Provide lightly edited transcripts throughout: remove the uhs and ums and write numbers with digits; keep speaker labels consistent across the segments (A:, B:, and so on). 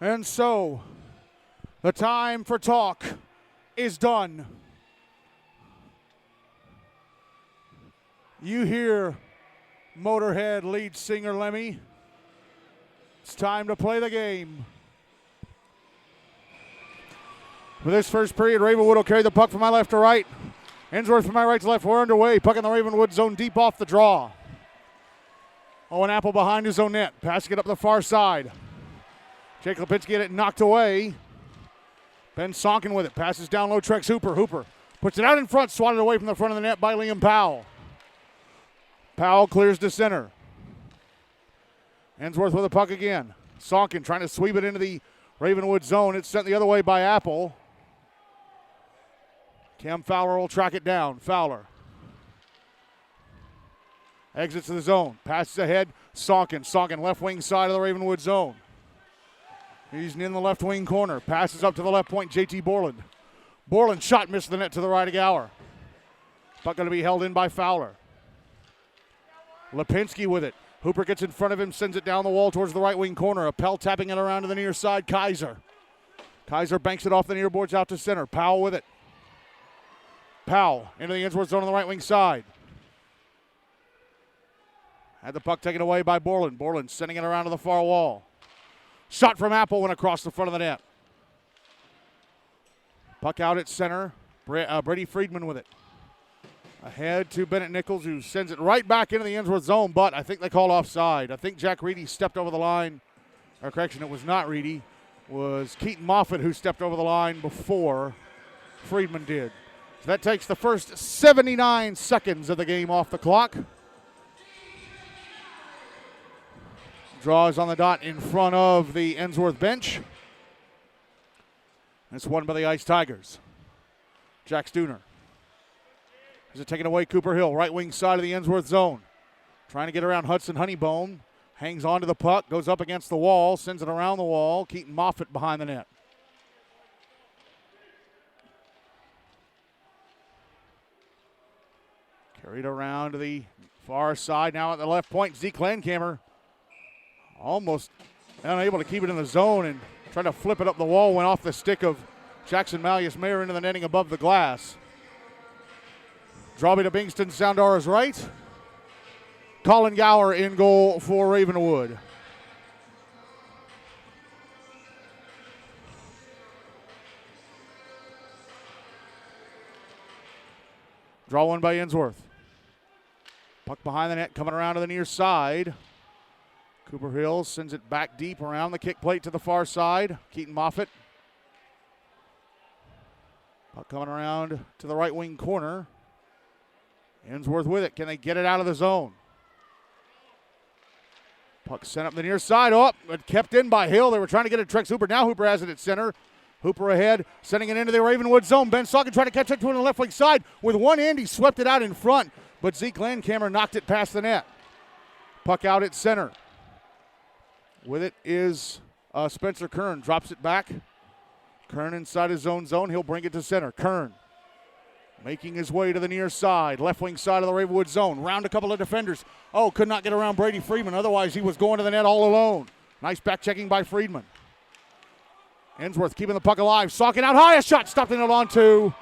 A: And so, the time for talk is done. You hear Motorhead lead singer Lemmy. It's time to play the game. For this first period, Ravenwood will carry the puck from my left to right. Ensworth from my right to left. We're underway. Puck in the Ravenwood zone deep off the draw. Owen Apple behind his own net. Passing it up the far side. Jake Lipinski get it knocked away. Ben Sonkin with it. Passes down low, Trex Hooper. Hooper puts it out in front, swatted away from the front of the net by Liam Powell. Powell clears to center. Ensworth with the puck again. Sonkin trying to sweep it into the Ravenwood zone. It's sent the other way by Apple. Cam Fowler will track it down. Fowler exits to the zone. Passes ahead. Sonkin. Sonkin left wing side of the Ravenwood zone. He's in the left wing corner. Passes up to the left point, JT Borland. Borland shot missed the net to the right of Gower. Puck going to be held in by Fowler. Lipinski with it. Hooper gets in front of him, sends it down the wall towards the right wing corner. Appel tapping it around to the near side. Kaiser. Kaiser banks it off the near boards out to center. Powell with it. Powell into the Ensworth zone on the right wing side. Had the puck taken away by Borland. Borland sending it around to the far wall. Shot from Apple went across the front of the net. Puck out at center. Brady Friedman with it. Ahead to Bennett Nichols, who sends it right back into the Ensworth zone, but I think they called offside. I think Jack Reedy stepped over the line. Or correction, it was not Reedy. It was Keaton Moffitt who stepped over the line before Friedman did. So that takes the first 79 seconds of the game off the clock. Draw is on the dot in front of the Ensworth bench. It's won by the Ice Tigers. Jack Stooner. Is it taken away? Cooper Hill, right wing side of the Ensworth zone. Trying to get around Hudson Honeybone. Hangs onto the puck, goes up against the wall, sends it around the wall. Keaton Moffitt behind the net. Carried around to the far side. Now at the left point, Zeke Landcamer almost unable to keep it in the zone and tried to flip it up the wall. Went off the stick of Jackson Malleus-Mayer into the netting above the glass. Drawby to Bingston, Soundara's right. Colin Gower in goal for Ravenwood. Draw one by Ensworth. Puck behind the net, coming around to the near side. Cooper Hill sends it back deep around the kick plate to the far side. Keaton Moffitt. Puck coming around to the right wing corner. Ensworth with it. Can they get it out of the zone? Puck sent up the near side. Oh, but kept in by Hill. They were trying to get it to Trex Hooper. Now Hooper has it at center. Hooper ahead, sending it into the Ravenwood zone. Ben Sonkin trying to catch up to it on the left wing side. With one hand, he swept it out in front, but Zeke Landcamer knocked it past the net. Puck out at center. With it is Spencer Kern. Drops it back. Kern inside his own zone. He'll bring it to center. Kern making his way to the near side. Left wing side of the Ravenwood zone. Round a couple of defenders. Oh, could not get around Brady Friedman. Otherwise, he was going to the net all alone. Nice back checking by Friedman. Ensworth keeping the puck alive. Sonkin out high. A shot stopped in it on two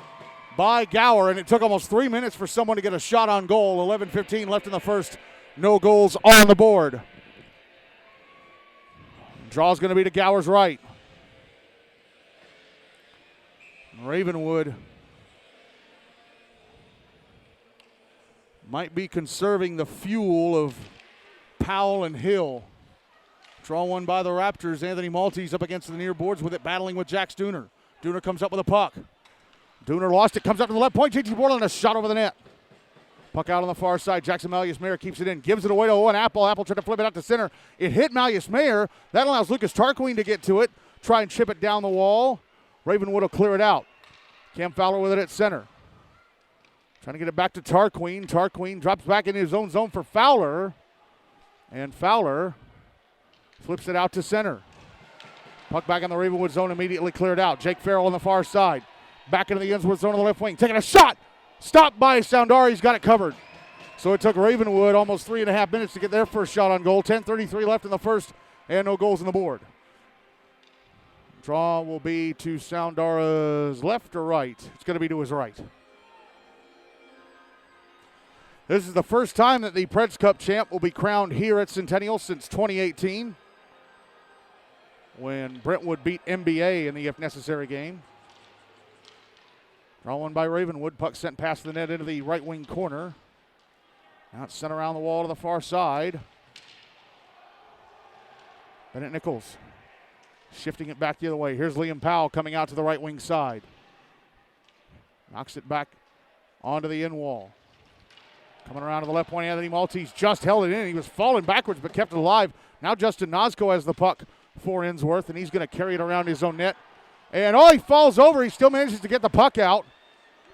A: by Gower. And it took almost 3 minutes for someone to get a shot on goal. 11:15 left in the first. No goals on the board. Draw's going to be to Gower's right. Ravenwood might be conserving the fuel of Powell and Hill. Draw one by the Raptors. Anthony Maltese up against the near boards with it, battling with Jack Stooner. Dooner comes up with a puck. Dooner lost it, comes up to the left point. JT Borland, a shot over the net. Puck out on the far side. Jackson Malleus-Mayer keeps it in. Gives it away to Owen Apple. Apple tried to flip it out to center. It hit Malleus-Mayer. That allows Lucas Tarquin to get to it. Try and chip it down the wall. Ravenwood will clear it out. Cam Fowler with it at center. Trying to get it back to Tarquin. Tarquin drops back into his own zone for Fowler. And Fowler flips it out to center. Puck back in the Ravenwood zone, immediately cleared out. Jake Farrell on the far side. Back into the Ensworth zone on the left wing. Taking a shot. Stopped by Soundara. He's got it covered. So it took Ravenwood almost 3.5 minutes to get their first shot on goal. 10:33 left in the first, and no goals on the board. Draw will be to Soundara's left or right? It's going to be to his right. This is the first time that the Preds Cup champ will be crowned here at Centennial since 2018, when Brentwood beat MBA in the if necessary game. Draw one by Ravenwood. Puck sent past the net into the right wing corner. Now it's sent around the wall to the far side. Bennett Nichols shifting it back the other way. Here's Liam Powell coming out to the right wing side. Knocks it back onto the end wall. Coming around to the left point, Anthony Maltese just held it in. He was falling backwards but kept it alive. Now Justin Nosko has the puck for Ensworth, and he's going to carry it around his own net. And he falls over. He still manages to get the puck out.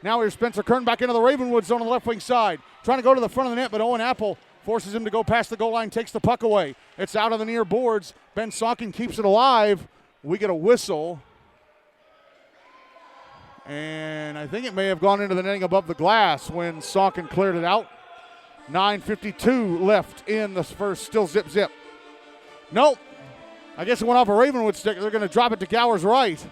A: Now here's Spencer Kern back into the Ravenwood zone on the left wing side. Trying to go to the front of the net, but Owen Apple forces him to go past the goal line, takes the puck away. It's out of the near boards. Ben Sonkin keeps it alive. We get a whistle. And I think it may have gone into the netting above the glass when Sonkin cleared it out. 9:52 left in the first, still zip. Nope. I guess it went off a Ravenwood stick. They're going to drop it to Gower's right.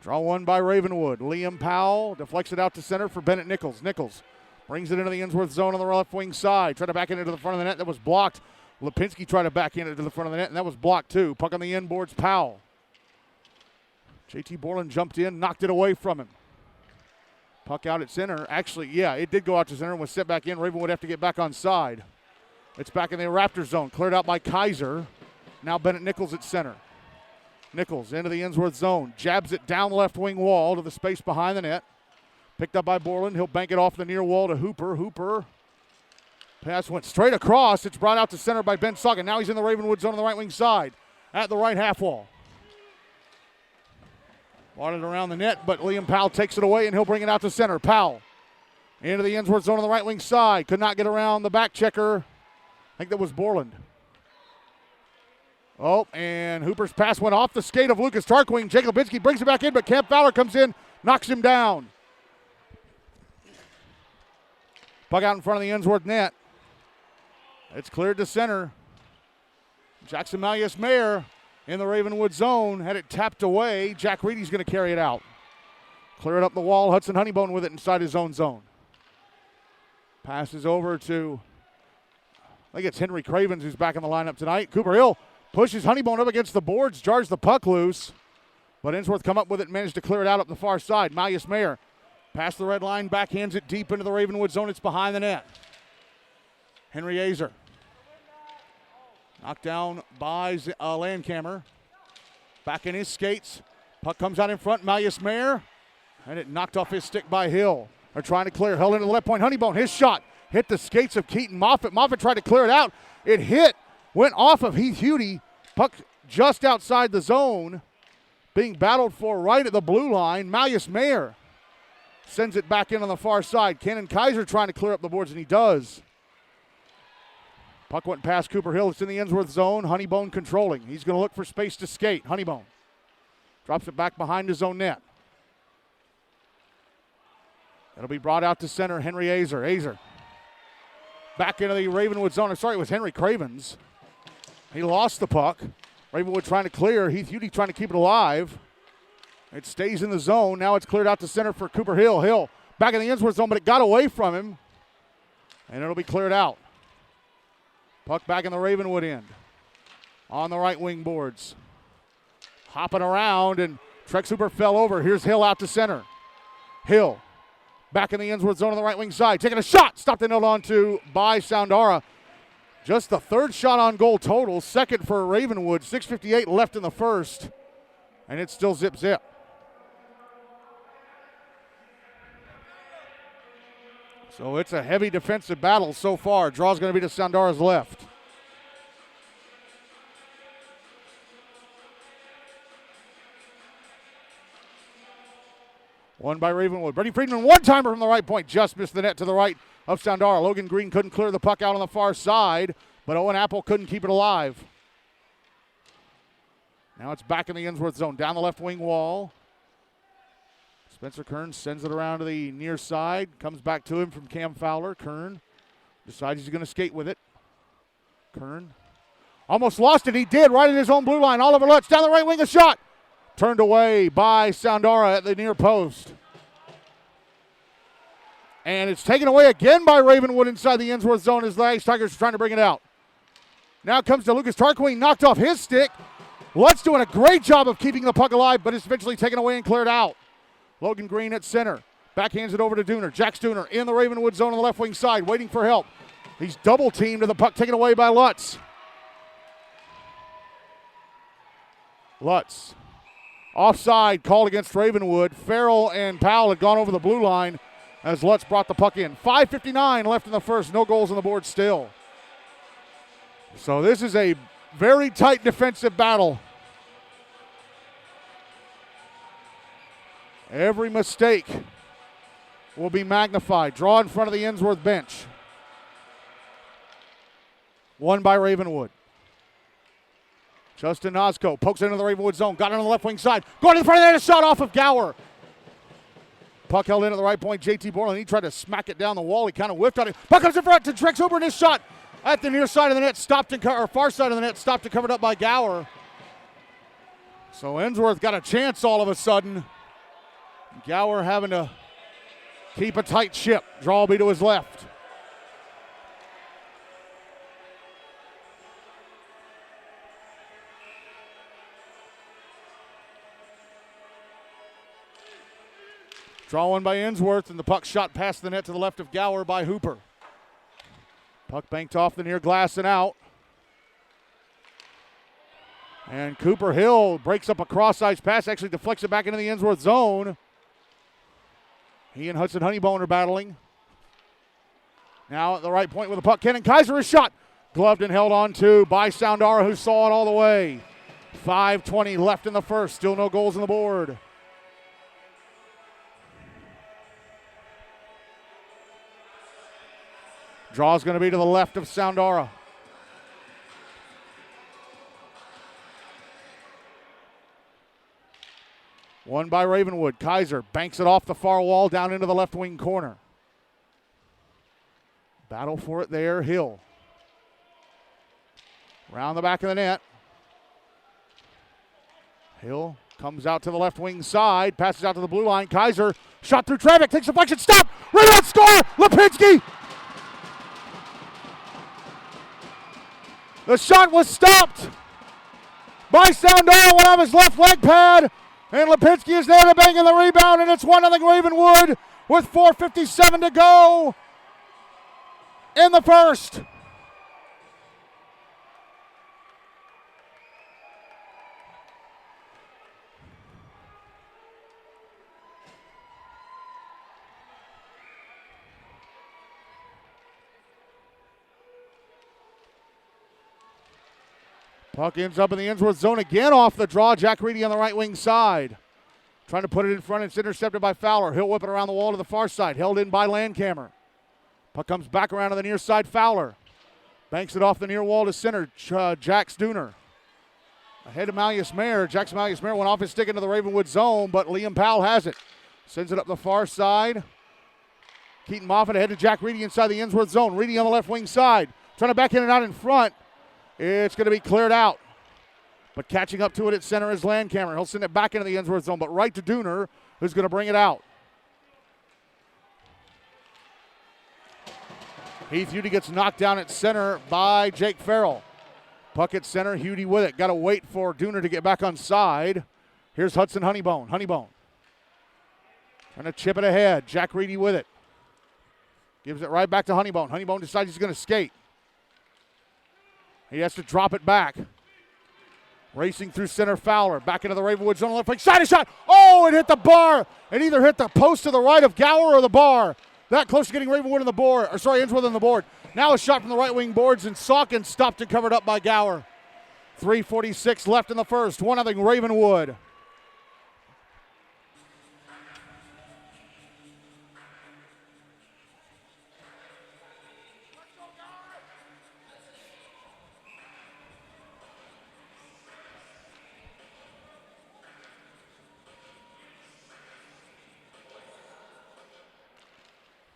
A: Draw one by Ravenwood. Liam Powell deflects it out to center for Bennett Nichols. Nichols brings it into the Ensworth zone on the left wing side. Tried to back it into the front of the net. That was blocked. Lipinski tried to back in it to the front of the net, and that was blocked too. Puck on the end boards, Powell. JT Borland jumped in, knocked it away from him. Puck out at center. Actually, yeah, it did go out to center and was set back in. Ravenwood have to get back on side. It's back in the Raptor zone. Cleared out by Kaiser. Now Bennett Nichols at center. Nichols into the Ensworth zone. Jabs it down the left wing wall to the space behind the net. Picked up by Borland. He'll bank it off the near wall to Hooper. Hooper. Pass went straight across. It's brought out to center by Ben Sonkin. Now he's in the Ravenwood zone on the right wing side at the right half wall. Brought it around the net, but Liam Powell takes it away, and he'll bring it out to center. Powell into the Ensworth zone on the right wing side. Could not get around the back checker. I think that was Borland. And Hooper's pass went off the skate of Lucas Tarquin. Jacob Binsky brings it back in, but Camp Fowler comes in, knocks him down. Puck out in front of the Ensworth net. It's cleared to center. Jackson Malleus-Mayer in the Ravenwood zone, had it tapped away. Jack Reedy's going to carry it out. Clear it up the wall. Hudson Honeybone with it inside his own zone. Passes over to, I think it's Henry Cravens who's back in the lineup tonight. Cooper Hill pushes Honeybone up against the boards, jars the puck loose. But Ensworth come up with it and managed to clear it out up the far side. Malleus-Mayer past the red line, backhands it deep into the Ravenwood zone. It's behind the net. Henry Azer. Knocked down by Landkammer. Back in his skates. Puck comes out in front. Malleus-Mayer. And it knocked off his stick by Hill. They're trying to clear. Hill into the left point. Honeybone, his shot. Hit the skates of Keaton Moffitt. Moffitt tried to clear it out. It hit. Went off of Heath Hudie. Puck just outside the zone. Being battled for right at the blue line. Malleus-Mayer sends it back in on the far side. Cannon Kaiser trying to clear up the boards, and he does. Puck went past Cooper Hill. It's in the Ensworth zone. Honeybone controlling. He's going to look for space to skate. Honeybone drops it back behind his own net. It'll be brought out to center. Henry Azer. Azer back into the Ravenwood zone. Sorry, it was Henry Cravens. He lost the puck. Ravenwood trying to clear. Heath Hudie trying to keep it alive. It stays in the zone. Now it's cleared out to center for Cooper Hill. Hill back in the Ensworth zone, but it got away from him. And it'll be cleared out. Puck back in the Ravenwood end. On the right wing boards. Hopping around, and Trex Hooper fell over. Here's Hill out to center. Hill back in the Ensworth zone on the right wing side. Taking a shot. Stopped and held on to by Soundara. Just the third shot on goal total. Second for Ravenwood. 6:58 left in the first. And it's still zip. So it's a heavy defensive battle so far. Draw's going to be to Soundara's left. One by Ravenwood. Brady Friedman, one-timer from the right point. Just missed the net to the right of Soundara. Logan Green couldn't clear the puck out on the far side, but Owen Apple couldn't keep it alive. Now it's back in the Ensworth zone. Down the left wing wall. Spencer Kern sends it around to the near side. Comes back to him from Cam Fowler. Kern decides he's going to skate with it. Kern almost lost it. He did, right in his own blue line. Oliver Lutz down the right wing, a shot. Turned away by Soundara at the near post. And it's taken away again by Ravenwood inside the Ensworth zone as the Ice Tigers are trying to bring it out. Now it comes to Lucas Tarquin, knocked off his stick. Lutz doing a great job of keeping the puck alive, but it's eventually taken away and cleared out. Logan Green at center. Backhands it over to Dooner. Jack Dooner in the Ravenwood zone on the left wing side, waiting for help. He's double teamed to the puck taken away by Lutz. Lutz. Offside called against Ravenwood. Farrell and Powell had gone over the blue line as Lutz brought the puck in. 5:59 left in the first. No goals on the board still. So this is a very tight defensive battle. Every mistake will be magnified. Draw in front of the Ensworth bench. Won by Ravenwood. Justin Nosco pokes into the Ravenwood zone. Got it on the left wing side. Going to the front of the net. A shot off of Gower. Puck held in at the right point. JT Borland. He tried to smack it down the wall. He kind of whiffed on it. Puck comes in front to Trex Huber, and his shot at the near side of the net. Stopped and or far side of the net. Stopped and covered up by Gower. So Ensworth got a chance all of a sudden. Gower having to keep a tight ship. Draw will be to his left. Draw one by Ensworth, and the puck shot past the net to the left of Gower by Hooper. Puck banked off the near glass and out. And Cooper Hill breaks up a cross-ice pass, actually deflects it back into the Ensworth zone. He and Hudson Honeybone are battling. Now at the right point with the puck, Kenan Kaiser is shot. Gloved and held on to by Soundara, who saw it all the way. 5:20 left in the first, still no goals on the board. Draw's going to be to the left of Soundara. Won by Ravenwood. Kaiser banks it off the far wall down into the left wing corner. Battle for it there, Hill. Round the back of the net. Hill comes out to the left wing side, passes out to the blue line. Kaiser, shot through traffic, takes a deflection, stop! Ravenwood score! Lipinski! The shot was stopped by Soundara, went off his left leg pad, and Lipinski is there to bang in the rebound, and it's 1-0 Ravenwood with 4:57 to go in the first. Puck ends up in the Ensworth zone again off the draw. Jack Reedy on the right wing side. Trying to put it in front. It's intercepted by Fowler. He'll whip it around the wall to the far side. Held in by Landcamer. Puck comes back around to the near side. Fowler banks it off the near wall to center. Jax Dooner. Ahead of Malleus Mayer. Jackson Malleus Mayer went off his stick into the Ravenwood zone, but Liam Powell has it. Sends it up the far side. Keaton Moffitt ahead to Jack Reedy inside the Ensworth zone. Reedy on the left wing side. Trying to back in and out in front. It's going to be cleared out. But catching up to it at center is Landcamer. He'll send it back into the Ensworth zone, but right to Dooner, who's going to bring it out. Heath Hudi gets knocked down at center by Jake Farrell. Puck at center, Hudi with it. Got to wait for Dooner to get back on side. Here's Hudson Honeybone. Honeybone trying to chip it ahead. Jack Reedy with it. Gives it right back to Honeybone. Honeybone decides he's going to skate. He has to drop it back. Racing through center, Fowler. Back into the Ravenwood zone. Left flank. Side shot. Oh, it hit the bar. It either hit the post to the right of Gower or the bar. That close to getting Ravenwood on the board. Or sorry, Ensworth on the board. Now a shot from the right wing boards, and Sonkin stopped and covered up by Gower. 3:46 left in the first. 1-0 Ravenwood.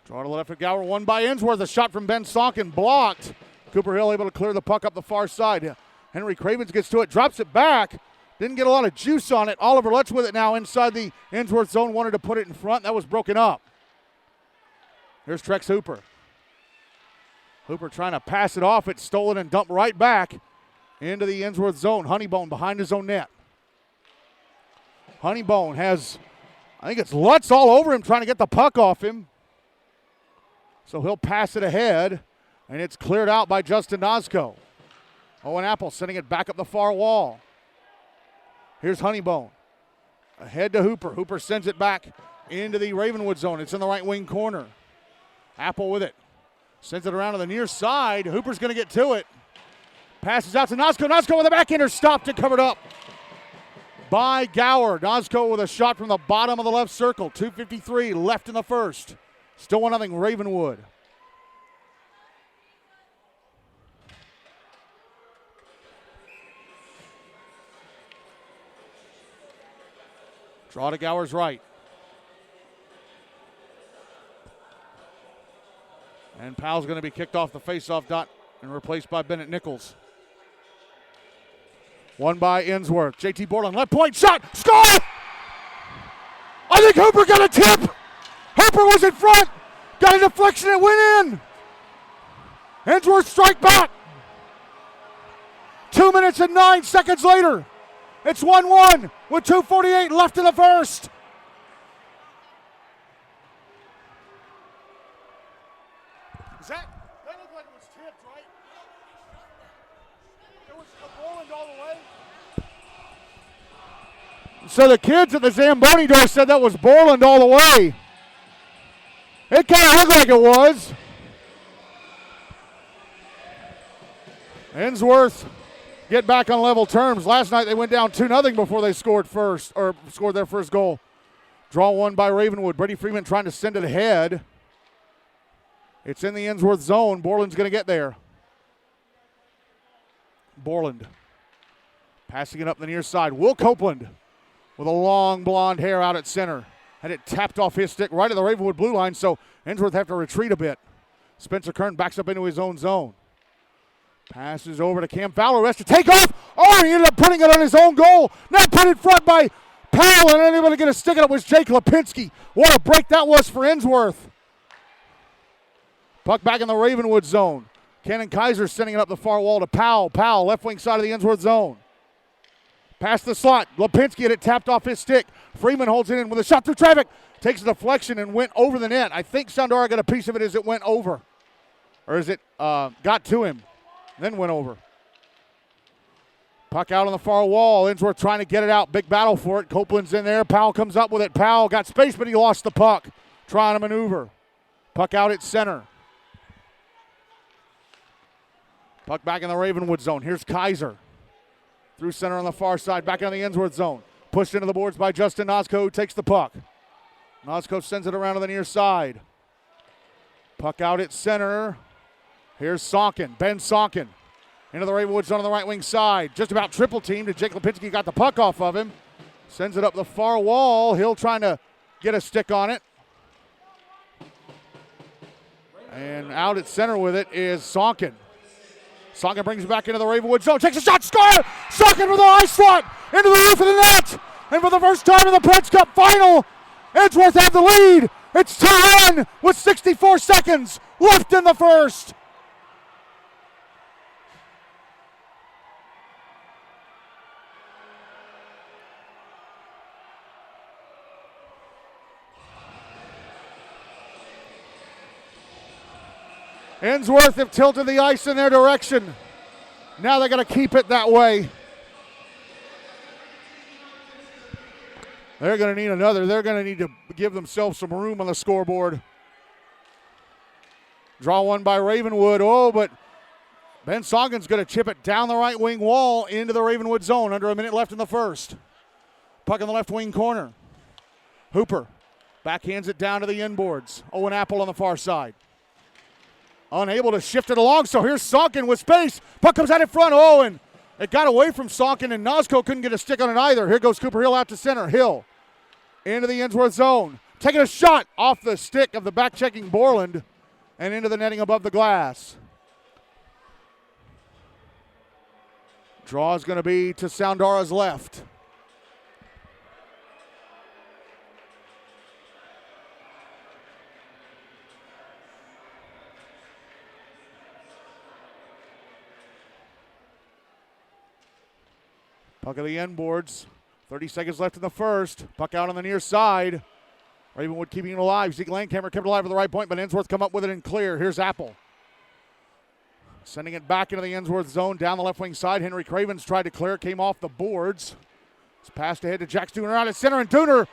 A: Draw to the left of Gower, won by Ensworth. A shot from Ben Sonkin blocked. Cooper Hill able to clear the puck up the far side. Henry Cravens gets to it, drops it back. Didn't get a lot of juice on it. Oliver Lutz with it now inside the Ensworth zone. Wanted to put it in front. That was broken up. Here's Trex Hooper. Hooper trying to pass it off. It's stolen and dumped right back into the Ensworth zone. Honeybone behind his own net. Honeybone has, I think it's Lutz all over him trying to get the puck off him. So he'll pass it ahead, and it's cleared out by Justin Nosco. Owen Apple sending it back up the far wall. Here's Honeybone. Ahead to Hooper. Hooper sends it back into the Ravenwood zone. It's in the right wing corner. Apple with it. Sends it around to the near side. Hooper's going to get to it. Passes out to Nosco. Nosco with a backhander. Stopped and covered up by Gower. Nosco with a shot from the bottom of the left circle. 2:53 left in the first. Still 1-0 Ravenwood. Draw to Gower's right. And Powell's going to be kicked off the faceoff dot and replaced by Bennett Nichols. One by Ensworth. JT Borland, left point, shot, score! I think Hooper got a tip. Hooper was in front, got a deflection, it went in. Ensworth strike back. 2 minutes and 9 seconds later. It's 1-1 with 2:48 left in the first. That looked like it was tipped, right? It was a Borland all the way. So the kids at the Zamboni door said that was Borland all the way. It kind of looked like it was. Ensworth get back on level terms. Last night they went down 2-0 before they scored their first goal. Draw one by Ravenwood. Brady Freeman trying to send it ahead. It's in the Ensworth zone. Borland's going to get there. Borland passing it up the near side. Will Copeland with a long blonde hair out at center. Had it tapped off his stick right at the Ravenwood blue line, so Ensworth have to retreat a bit. Spencer Kern backs up into his own zone. Passes over to Cam Fowler. Has to take off. Oh, he ended up putting it on his own goal. Now put in front by Powell, and unable to get a stick on it was Jake Lipinski. What a break that was for Ensworth. Puck back in the Ravenwood zone. Cannon Kaiser sending it up the far wall to Powell. Powell, left wing side of the Ensworth zone. Past the slot. Lipinski had it tapped off his stick. Freeman holds it in with a shot through traffic. Takes a deflection and went over the net. I think Sandora got a piece of it as it went over. Or as it got to him. Then went over. Puck out on the far wall. Ensworth trying to get it out. Big battle for it. Copeland's in there. Powell comes up with it. Powell got space, but he lost the puck. Trying to maneuver. Puck out at center. Puck back in the Ravenwood zone. Here's Kaiser. Through center on the far side. Back on the Ensworth zone. Pushed into the boards by Justin Nosco, who takes the puck. Nosco sends it around to the near side. Puck out at center. Here's Sonkin. Ben Sonkin. Into the Ravenwood zone on the right wing side. Just about triple teamed. Jake Lipinski got the puck off of him. Sends it up the far wall. Hill trying to get a stick on it. And out at center with it is Sonkin. Sonkin brings it back into the Ravenwood zone. Takes a shot. Score! Sonkin with a high slot into the roof of the net. And for the first time in the Preds Cup final, Ensworth have the lead. It's 2-1 with 64 seconds left in the first. Ensworth have tilted the ice in their direction. Now they got to keep it that way. They're going to need another. They're going to need to give themselves some room on the scoreboard. Draw one by Ravenwood. Oh, but Ben Sonkin's going to chip it down the right wing wall into the Ravenwood zone. Under a minute left in the first. Puck in the left wing corner. Hooper backhands it down to the inboards. Owen Apple on the far side. Unable to shift it along, so here's Sonkin with space. Puck comes out in front. Oh, and it got away from Sonkin, and Nosco couldn't get a stick on it either. Here goes Cooper Hill out to center. Hill into the Ensworth zone. Taking a shot off the stick of the back-checking Borland and into the netting above the glass. Draw is going to be to Soundara's left. Puck of the end boards. 30 seconds left in the first. Puck out on the near side. Ravenwood keeping it alive. Zeke Landcamer kept it alive at the right point, but Ensworth come up with it and clear. Here's Apple. Sending it back into the Ensworth zone down the left wing side. Henry Cravens tried to clear. Came off the boards. It's passed ahead to Jack Dooner out at center, and Dooner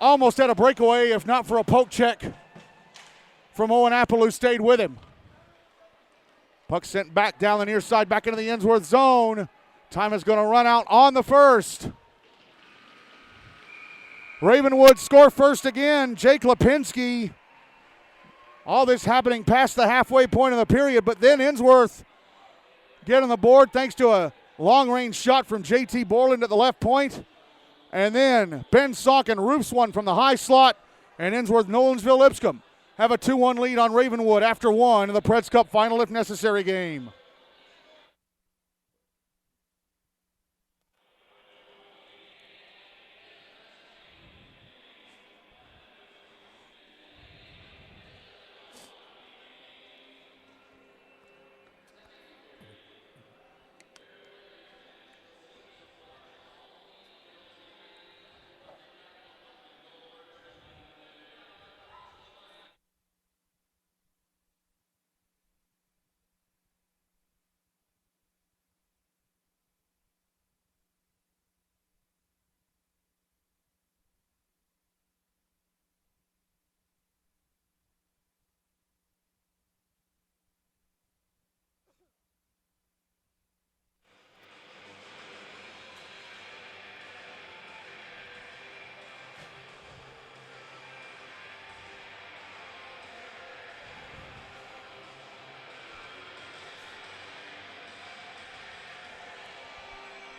A: almost had a breakaway if not for a poke check from Owen Apple, who stayed with him. Puck sent back down the near side, back into the Ensworth zone. Time is going to run out on the first. Ravenwood score first again. Jake Lipinski. All this happening past the halfway point of the period, but then Ensworth getting the board thanks to a long-range shot from J.T. Borland at the left point. And then Ben Sonkin roofs one from the high slot, and Ensworth-Nolensville-Lipscomb have a 2-1 lead on Ravenwood after one in the Preds Cup final, if necessary, game.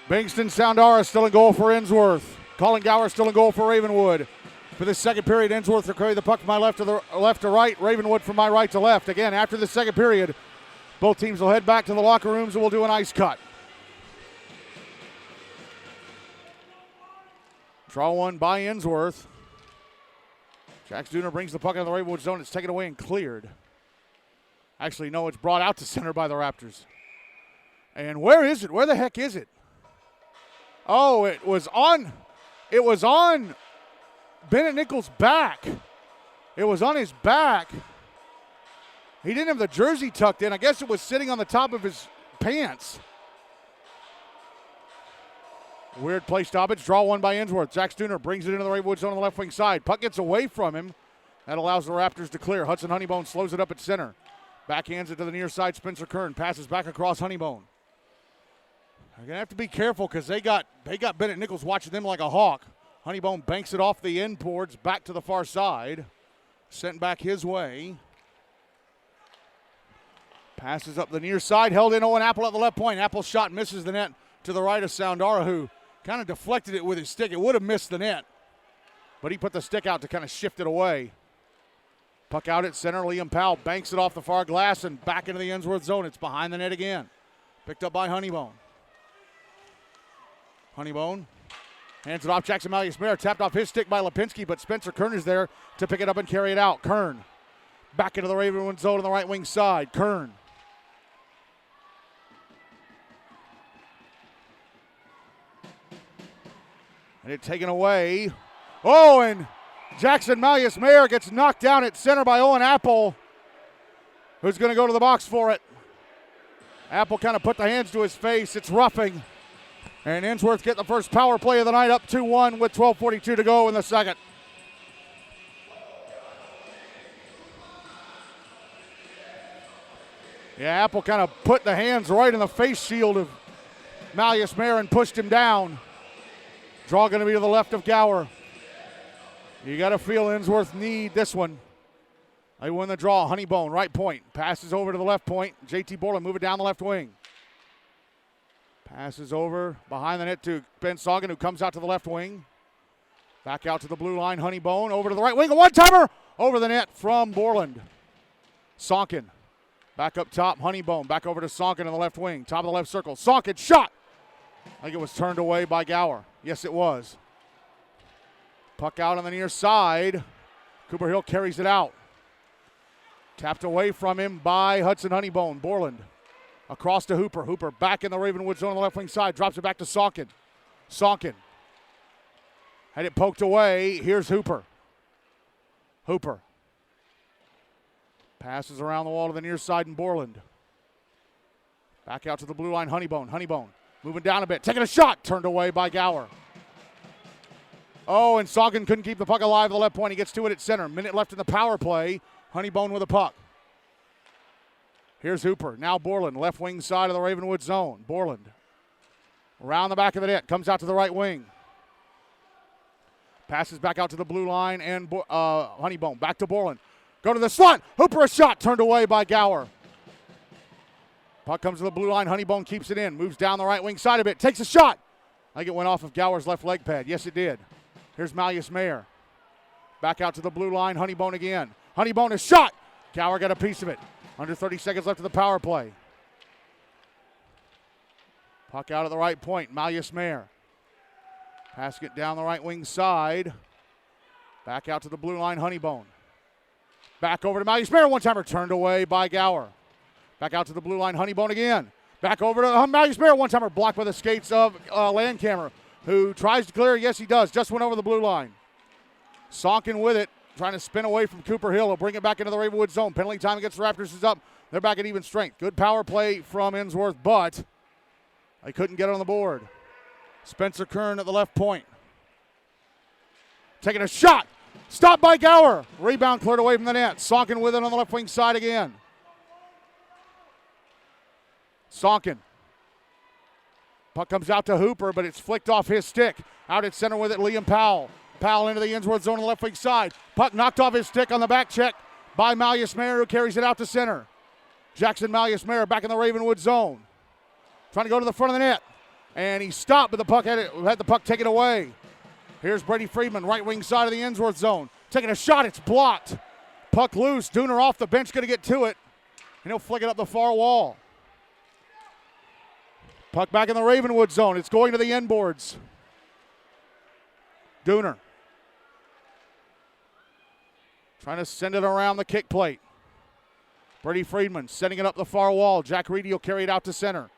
A: Bankston Soundara still in goal for Ensworth. Colin Gower still in goal for Ravenwood. For this second period, Ensworth will carry the puck from my left to right, Ravenwood from my right to left. Again, after the second period, both teams will head back to the locker rooms and we'll do an ice cut. Draw one by Ensworth. Jack Dooner brings the puck into the Ravenwood zone. It's taken away and cleared. Actually, no, it's brought out to center by the Raptors. And where is it? Where the heck is it? Oh, it was on Bennett Nichols' back. It was on his back. He didn't have the jersey tucked in. I guess it was sitting on the top of his pants. Weird play stoppage. Draw one by Ensworth. Jack Dooner brings it into the Ravenwood zone on the left wing side. Puck gets away from him. That allows the Raptors to clear. Hudson Honeybone slows it up at center. Backhands it to the near side. Spencer Kern passes back across Honeybone. They're going to have to be careful because they got Bennett Nichols watching them like a hawk. Honeybone banks it off the end boards back to the far side. Sent back his way. Passes up the near side. Held in Owen Apple at the left point. Apple's shot misses the net to the right of Soundara, who kind of deflected it with his stick. It would have missed the net, but he put the stick out to kind of shift it away. Puck out at center. Liam Powell banks it off the far glass and back into the Ensworth zone. It's behind the net again. Picked up by Honeybone. Honeybone hands it off. Jackson Malleus-Mayer tapped off his stick by Lipinski, but Spencer Kern is there to pick it up and carry it out. Kern back into the Ravenwood zone on the right wing side. Kern. And it taken away. Oh, and Jackson Malleus-Mayer gets knocked down at center by Owen Apple, who's going to go to the box for it. Apple kind of put the hands to his face. It's roughing. And Ensworth get the first power play of the night, up 2-1 with 12:42 to go in the second. Yeah, Apple kind of put the hands right in the face shield of Malleus-Mayer and pushed him down. Draw going to be to the left of Gower. You got to feel Ensworth need this one. They win the draw. Honeybone, right point. Passes over to the left point. J.T. Borland move it down the left wing. Passes over behind the net to Ben Sonkin, who comes out to the left wing. Back out to the blue line. Honeybone over to the right wing. A one-timer over the net from Borland. Sonkin Back up top, Honeybone. Back over to Sonkin in the left wing. Top of the left circle. Sonkin, shot! I think it was turned away by Gower. Yes, it was. Puck out on the near side. Cooper Hill carries it out. Tapped away from him by Hudson Honeybone. Borland across to Hooper. Hooper back in the Ravenwood zone on the left wing side. Drops it back to Sonkin. Sonkin had it poked away. Here's Hooper. Hooper passes around the wall to the near side and Borland. Back out to the blue line, Honeybone. Honeybone moving down a bit. Taking a shot. Turned away by Gower. Oh, and Sonkin couldn't keep the puck alive at the left point. He gets to it at center. Minute left in the power play. Honeybone with a puck. Here's Hooper. Now Borland, left wing side of the Ravenwood zone. Borland around the back of the net. Comes out to the right wing. Passes back out to the blue line and Honeybone. Back to Borland. Go to the slot. Hooper a shot. Turned away by Gower. Puck comes to the blue line. Honeybone keeps it in. Moves down the right wing side a bit. Takes a shot. I think it went off of Gower's left leg pad. Yes, it did. Here's Malleus Mayer. Back out to the blue line. Honeybone again. Honeybone a shot. Gower got a piece of it. Under 30 seconds left of the power play. Puck out at the right point. Malleus Mayer. Passing it down the right wing side. Back out to the blue line. Honeybone. Back over to Malleus Mayer. One-timer turned away by Gower. Back out to the blue line. Honeybone again. Back over to Malleus Mayer. One-timer blocked by the skates of Landcamer, who tries to clear. Yes, he does. Just went over the blue line. Sonkin with it. Trying to spin away from Cooper Hill. He'll bring it back into the Ravenwood zone. Penalty time against the Raptors is up. They're back at even strength. Good power play from Ensworth, but they couldn't get on the board. Spencer Kern at the left point. Taking a shot. Stopped by Gower. Rebound cleared away from the net. Sonkin with it on the left wing side again. Sonkin. Puck comes out to Hooper, but it's flicked off his stick. Out at center with it, Liam Powell. Powell into the Ensworth zone on the left wing side. Puck knocked off his stick on the back check by Malleus Mayer, who carries it out to center. Jackson Malleus Mayer back in the Ravenwood zone. Trying to go to the front of the net. And he stopped, but the puck had the puck taken away. Here's Brady Friedman, right wing side of the Ensworth zone. Taking a shot, it's blocked. Puck loose, Dooner off the bench, gonna get to it. And he'll flick it up the far wall. Puck back in the Ravenwood zone. It's going to the end boards. Dooner. Trying to send it around the kick plate. Brady Friedman setting it up the far wall. Jack Reedy will carry it out to center.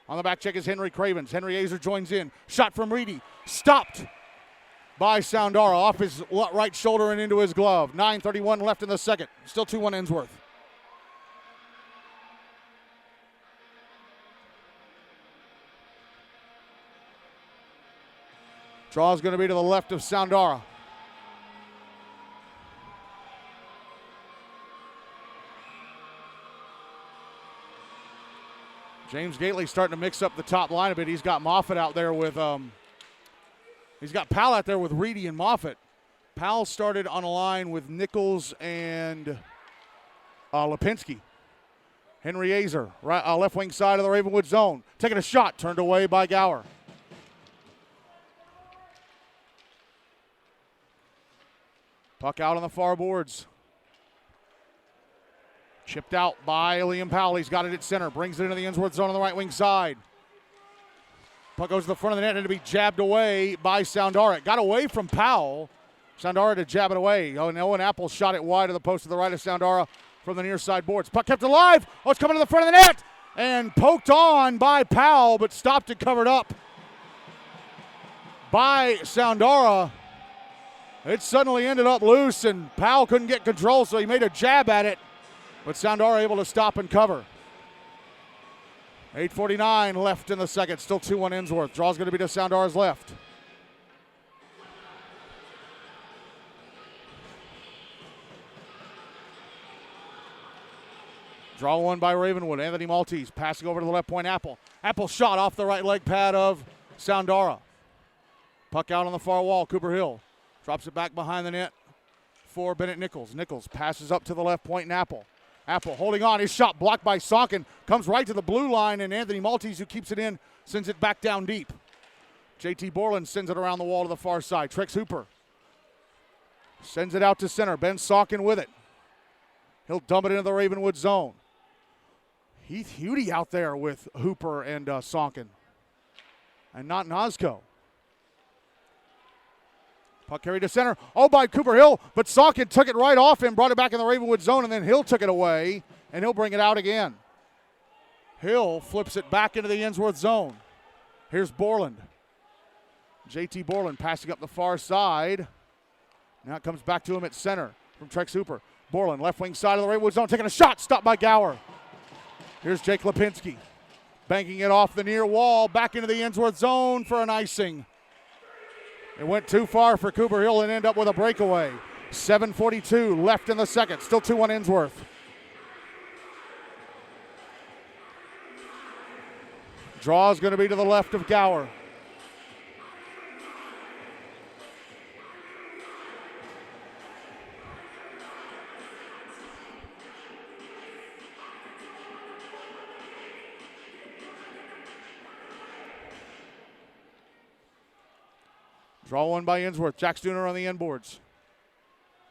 A: On the back check is Henry Cravens. Henry Azer joins in. Shot from Reedy. Stopped by Soundara off his right shoulder and into his glove. 9:31 left in the second. Still 2-1 Ensworth. Draw is going to be to the left of Soundara. James Gately starting to mix up the top line a bit. He's got Moffitt out there with, he's got Powell out there with Reedy and Moffitt. Powell started on a line with Nichols and Lipinski. Henry Azer, right, left wing side of the Ravenwood zone. Taking a shot, turned away by Gower. Puck out on the far boards. Chipped out by Liam Powell. He's got it at center. Brings it into the Ensworth zone on the right wing side. Puck goes to the front of the net and to be jabbed away by Soundara. It got away from Powell. Soundara to jab it away. Oh, and Owen Apple shot it wide of the post to the right of Soundara from the near side boards. Puck kept alive. Oh, it's coming to the front of the net. And poked on by Powell, but stopped and covered up by Soundara. It suddenly ended up loose, and Powell couldn't get control, so he made a jab at it. But Soundara able to stop and cover. 8:49 left in the second. Still 2-1 Ensworth. Draw's going to be to Soundara's left. Draw one by Ravenwood. Anthony Maltese passing over to the left point. Apple. Apple shot off the right leg pad of Soundara. Puck out on the far wall. Cooper Hill drops it back behind the net for Bennett Nichols. Nichols passes up to the left point and Apple. Apple holding on. His shot blocked by Sonkin. Comes right to the blue line, and Anthony Maltese, who keeps it in, sends it back down deep. JT Borland sends it around the wall to the far side. Tricks Hooper. Sends it out to center. Ben Sonkin with it. He'll dump it into the Ravenwood zone. Heath Hudie out there with Hooper and Sonkin. And not Nazco. Puck carried to center. Oh, by Cooper Hill, but Sonkin took it right off him, brought it back in the Ravenwood zone, and then Hill took it away, and he'll bring it out again. Hill flips it back into the Ensworth zone. Here's Borland. JT Borland passing up the far side. Now it comes back to him at center from Trex Hooper. Borland, left wing side of the Ravenwood zone, taking a shot, stopped by Gower. Here's Jake Lipinski, banking it off the near wall, back into the Ensworth zone for an icing. It went too far for Cooper Hill and ended up with a breakaway. 7:42 left in the second, still 2-1 Ensworth. Draw is going to be to the left of Gower. Draw one by Ensworth. Jack Stooner on the inboards.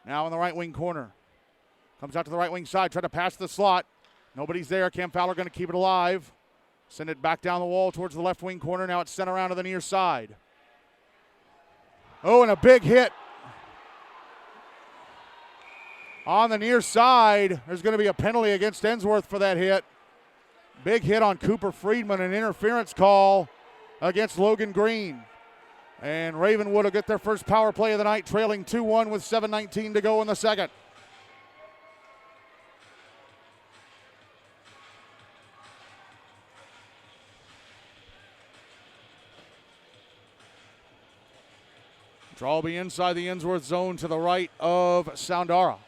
A: Now in the right wing corner. Comes out to the right wing side. Try to pass the slot. Nobody's there. Cam Fowler going to keep it alive. Send it back down the wall towards the left wing corner. Now it's sent around to the near side. Oh, and a big hit. On the near side, there's going to be a penalty against Ensworth for that hit. Big hit on Cooper Friedman, an interference call against Logan Green. And Ravenwood will get their first power play of the night, trailing 2-1 with 7:19 to go in the second. Draw will be inside the Ensworth zone to the right of Soundara.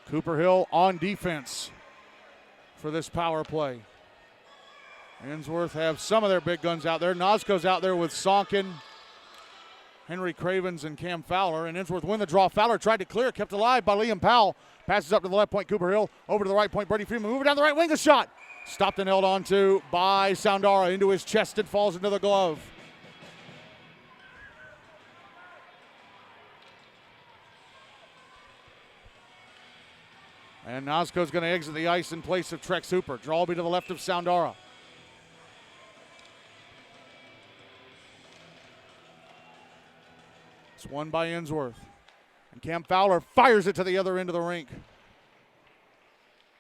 A: Cooper Hill on defense for this power play. Ensworth have some of their big guns out there. Nazco's out there with Sonkin, Henry Cravens, and Cam Fowler. And Ensworth win the draw. Fowler tried to clear, kept alive by Liam Powell. Passes up to the left point, Cooper Hill. Over to the right point, Brady Freeman. Moving down the right wing, a shot. Stopped and held on to by Soundara. Into his chest, it falls into the glove. And Nazco's going to exit the ice in place of Trex Hooper. Draw will be to the left of Soundara. It's won by Ensworth. And Cam Fowler fires it to the other end of the rink.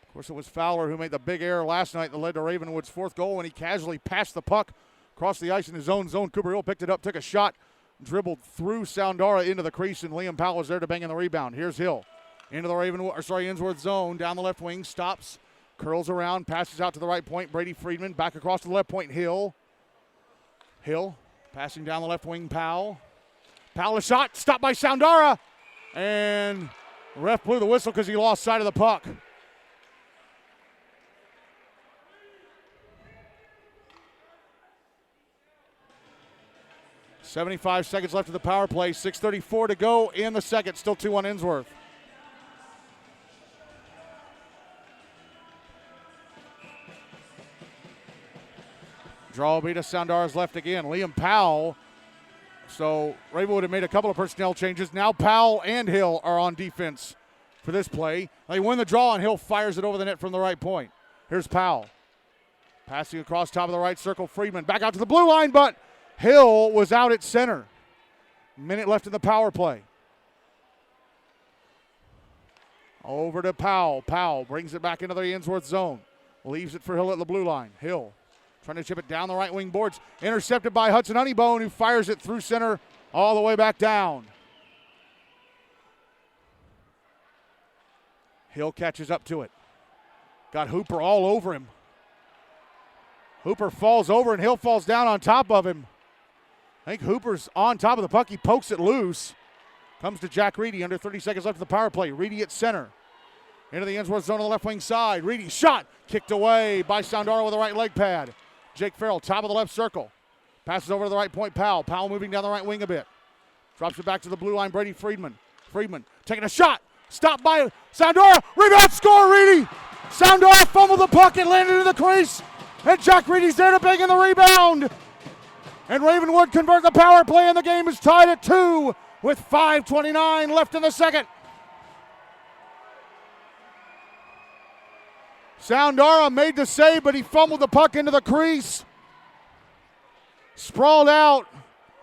A: Of course, it was Fowler who made the big error last night that led to Ravenwood's fourth goal when he casually passed the puck across the ice in his own zone. Cooper Hill picked it up, took a shot, dribbled through Soundara into the crease, and Liam Powell was there to bang in the rebound. Here's Hill. Into the Ensworth zone, down the left wing, stops, curls around, passes out to the right point. Brady Friedman back across to the left point. Hill passing down the left wing. Powell a shot, stopped by Soundara, and the ref blew the whistle because he lost sight of the puck. .75 seconds left of the power play. 6:34 to go in the second. Still 2-1 Ensworth. Draw will be to Soundara's left again. Liam Powell. So Ravenwood have made a couple of personnel changes. Now Powell and Hill are on defense for this play. They win the draw, and Hill fires it over the net from the right point. Here's Powell. Passing across top of the right circle. Friedman back out to the blue line, but Hill was out at center. Minute left in the power play. Over to Powell. Powell brings it back into the Ensworth zone. Leaves it for Hill at the blue line. Hill trying to chip it down the right wing boards. Intercepted by Hudson Honeybone, who fires it through center all the way back down. Hill catches up to it. Got Hooper all over him. Hooper falls over and Hill falls down on top of him. I think Hooper's on top of the puck. He pokes it loose. Comes to Jack Reedy under 30 seconds left of the power play. Reedy at center. Into the Ensworth zone on the left wing side. Reedy shot. Kicked away by Soundara with a right leg pad. Jake Farrell, top of the left circle. Passes over to the right point, Powell. Powell moving down the right wing a bit. Drops it back to the blue line, Brady Friedman. Friedman taking a shot. Stopped by Soundara. Rebound, score, Reedy. Soundara fumbled the puck and landed in the crease. And Jack Reedy's there to bang in the rebound. And Ravenwood convert the power play, and the game is tied at 2 with 5:29 left in the second. Soundara made the save, but he fumbled the puck into the crease. Sprawled out,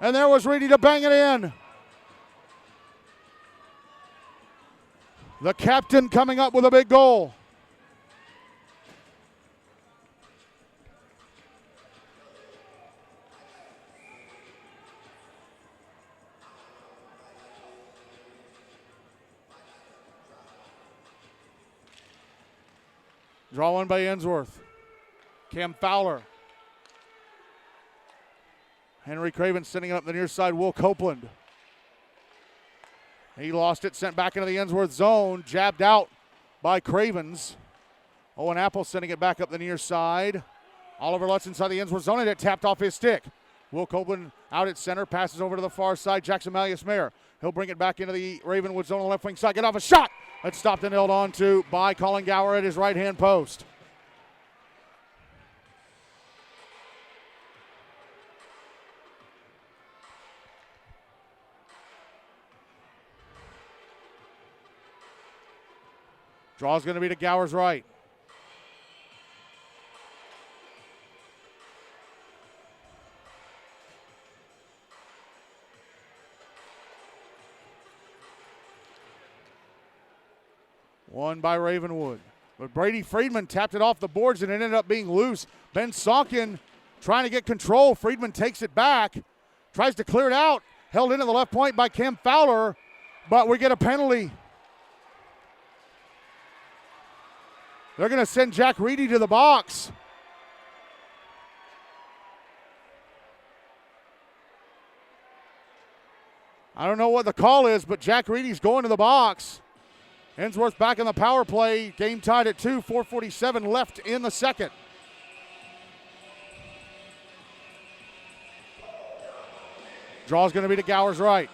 A: and there was Reedy to bang it in. The captain coming up with a big goal. Draw one by Ensworth. Cam Fowler. Henry Craven sending it up the near side. Will Copeland. He lost it, sent back into the Ensworth zone. Jabbed out by Cravens. Owen Apple sending it back up the near side. Oliver Lutz inside the Ensworth zone, and it tapped off his stick. Will Copeland out at center, passes over to the far side. Jackson Malleus-Mayer. He'll bring it back into the Ravenwood zone on the left wing side. Get off a shot. That's stopped and held on to by Colin Gower at his right-hand post. Draw's going to be to Gower's right. Won by Ravenwood. But Brady Friedman tapped it off the boards and it ended up being loose. Ben Sonkin trying to get control. Friedman takes it back. Tries to clear it out. Held into the left point by Cam Fowler. But we get a penalty. They're going to send Jack Reedy to the box. I don't know what the call is, but Jack Reedy's going to the box. Ensworth back in the power play. Game tied at 2, 4:47 left in the second. Draw's going to be to Gower's right.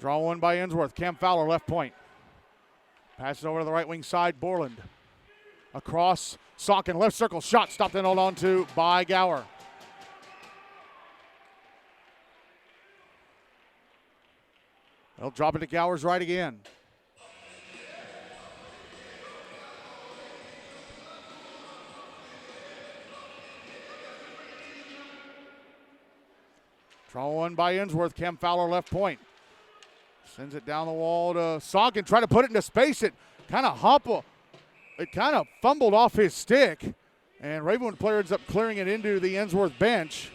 A: Draw one by Ensworth. Cam Fowler, left point. Passes over to the right wing side. Borland. Across. Sonkin, left circle. Shot stopped and held on to by Gower. They'll drop it to Gower's right again. Draw one by Ensworth. Cam Fowler, left point. Sends it down the wall to Sonkin. Try to put it into space. It kind of fumbled off his stick. And Ravenwood player ends up clearing it into the Ensworth bench.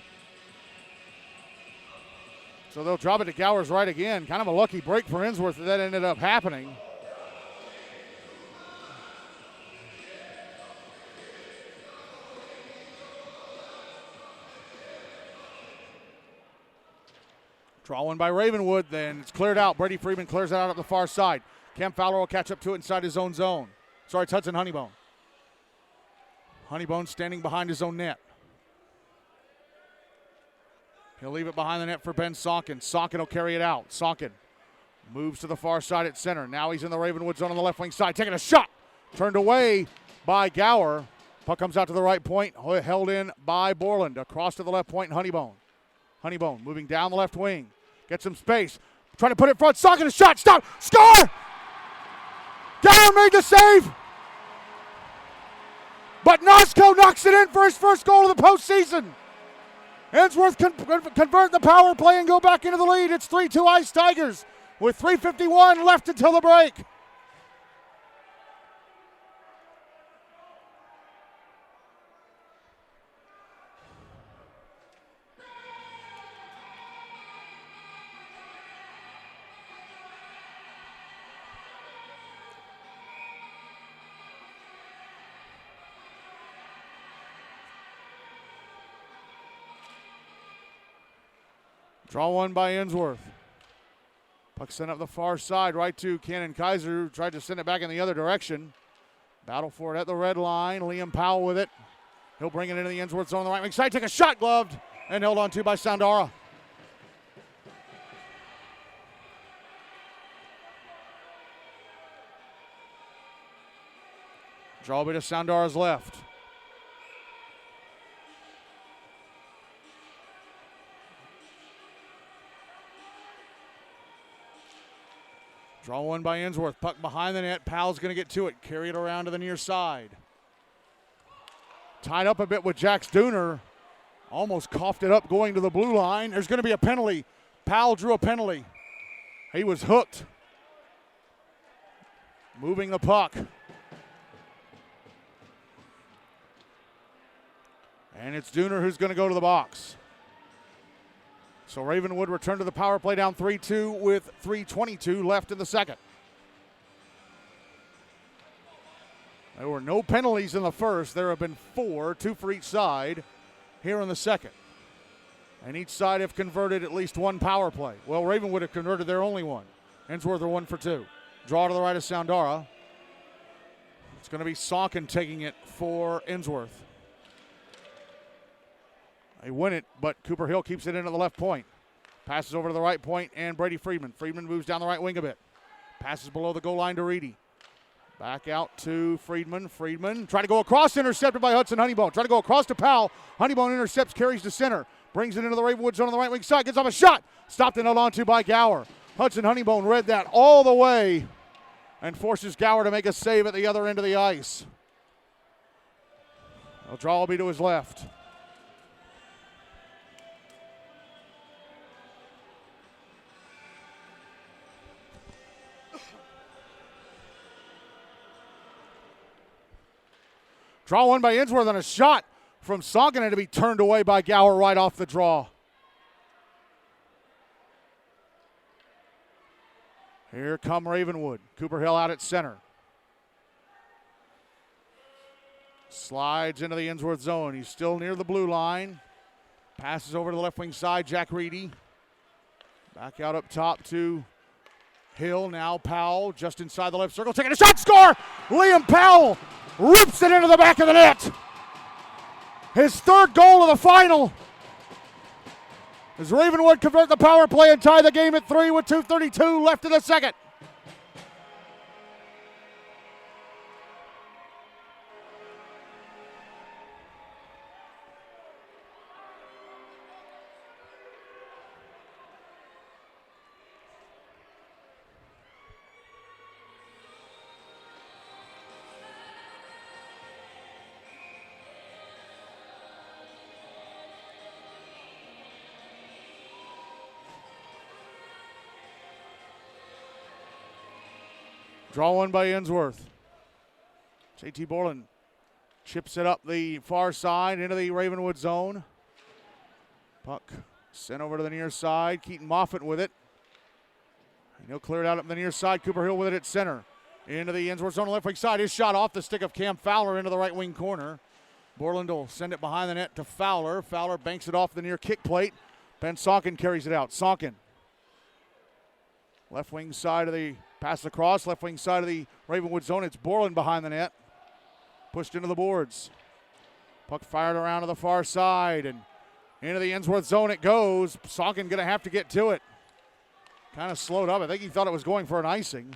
A: So they'll drop it to Gower's right again. Kind of a lucky break for Ensworth that ended up happening. Draw one by Ravenwood, then it's cleared out. Brady Friedman clears it out up the far side. Cam Fowler will catch up to it inside his own zone. Sorry, it's Hudson Honeybone. Honeybone standing behind his own net. He'll leave it behind the net for Ben Sonkin. Sonkin will carry it out. Sonkin moves to the far side at center. Now he's in the Ravenwood zone on the left wing side. Taking a shot. Turned away by Gower. Puck comes out to the right point. Held in by Borland. Across to the left point, Honeybone. Honeybone moving down the left wing. Gets some space. Trying to put it in front. Sonkin, a shot. Stop. Score! Gower made the save. But Nosko knocks it in for his first goal of the postseason. Ensworth convert the power play and go back into the lead. It's 3-2 Ice Tigers with 3:51 left until the break. Draw one by Ensworth. Puck sent up the far side, right to Cannon Kaiser, who tried to send it back in the other direction. Battle for it at the red line. Liam Powell with it. He'll bring it into the Ensworth zone on the right wing side. Take a shot, gloved, and held on to by Soundara. Draw will be to Soundara's left. Draw one by Ensworth. Puck behind the net. Powell's going to get to it. Carry it around to the near side. Tied up a bit with Jax Dooner. Almost coughed it up going to the blue line. There's going to be a penalty. Powell drew a penalty. He was hooked. Moving the puck. And it's Dooner who's going to go to the box. So Ravenwood returned to the power play down 3-2 with 3:22 left in the second. There were no penalties in the first. There have been 4, 2 for each side here in the second. And each side have converted at least one power play. Well, Ravenwood have converted their only one. Ensworth are 1 for 2. Draw to the right of Soundara. It's going to be Sonkin taking it for Ensworth. They win it, but Cooper Hill keeps it into the left point. Passes over to the right point, and Brady Friedman. Friedman moves down the right wing a bit. Passes below the goal line to Reedy. Back out to Friedman. Friedman try to go across, intercepted by Hudson Honeybone. Try to go across to Powell. Honeybone intercepts, carries to center. Brings it into the Ravenwood zone on the right wing side. Gets off a shot. Stopped and held on to by Gower. Hudson Honeybone read that all the way and forces Gower to make a save at the other end of the ice. The draw will be to his left. Draw one by Ensworth and a shot from Sonkin and to be turned away by Gower right off the draw. Here come Ravenwood. Cooper Hill out at center. Slides into the Ensworth zone. He's still near the blue line. Passes over to the left wing side, Jack Reedy. Back out up top to Hill, now Powell, just inside the left circle, taking a shot, score! Liam Powell rips it into the back of the net. His 3rd goal of the final. As Ravenwood convert the power play and tie the game at 3 with 2:32 left in the second. Draw one by Ensworth. JT Borland chips it up the far side into the Ravenwood zone. Puck sent over to the near side. Keaton Moffitt with it. And he'll clear it out up the near side. Cooper Hill with it at center. Into the Ensworth zone on the left wing side. His shot off the stick of Cam Fowler into the right wing corner. Borland will send it behind the net to Fowler. Fowler banks it off the near kick plate. Ben Sonkin carries it out. Sonkin. Left wing side of the pass across, left wing side of the Ravenwood zone. It's Borland behind the net. Pushed into the boards. Puck fired around to the far side and into the Ensworth zone it goes. Sonkin going to have to get to it. Kind of slowed up. I think he thought it was going for an icing.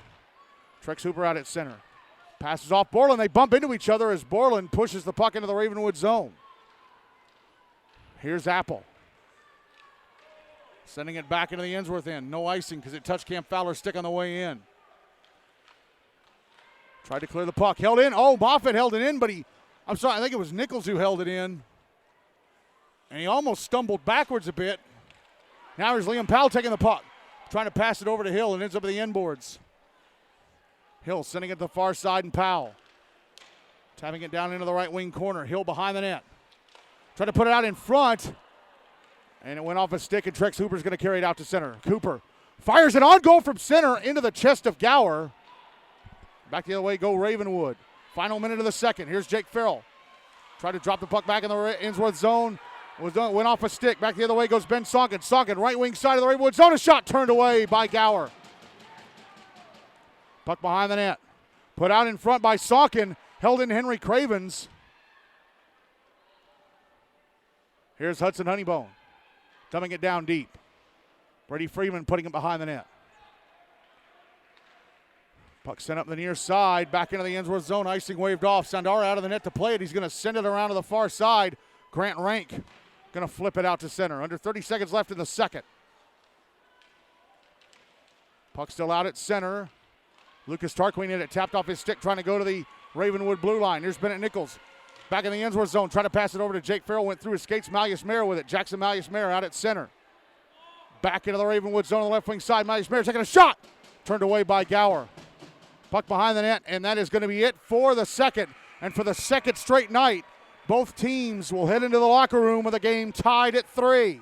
A: Trex Hooper out at center. Passes off Borland. They bump into each other as Borland pushes the puck into the Ravenwood zone. Here's Apple. Sending it back into the Ensworth end. No icing because it touched Cam Fowler's stick on the way in. Tried to clear the puck. Held in. Oh, Moffitt held it in, but I think it was Nichols who held it in. And he almost stumbled backwards a bit. Now here's Liam Powell taking the puck. Trying to pass it over to Hill and ends up at the end boards. Hill sending it to the far side and Powell. Tapping it down into the right wing corner. Hill behind the net. Tried to put it out in front. And it went off a stick, and Trex Hooper's going to carry it out to center. Cooper fires it on goal from center into the chest of Gower. Back the other way go Ravenwood. Final minute of the second. Here's Jake Farrell. Tried to drop the puck back in the Ensworth zone. Went off a stick. Back the other way goes Ben Sonkin. Sonkin, right wing side of the Ravenwood zone. A shot turned away by Gower. Puck behind the net. Put out in front by Sonkin. Held in Henry Cravens. Here's Hudson Honeybone. Dumbing it down deep. Brady Freeman putting it behind the net. Puck sent up the near side, back into the Ensworth zone. Icing waved off. Sandara out of the net to play it. He's going to send it around to the far side. Grant Rank going to flip it out to center. Under 30 seconds left in the second. Puck still out at center. Lucas Tarquin had it tapped off his stick, trying to go to the Ravenwood blue line. Here's Bennett Nichols. Back in the Ensworth zone, trying to pass it over to Jake Farrell. Went through his skates. Malleus-Mayer with it. Jackson Malleus-Mayer out at center. Back into the Ravenwood zone on the left wing side. Malleus-Mayer taking a shot. Turned away by Gower. Puck behind the net, and that is going to be it for the second. And for the second straight night, both teams will head into the locker room with a game tied at 3.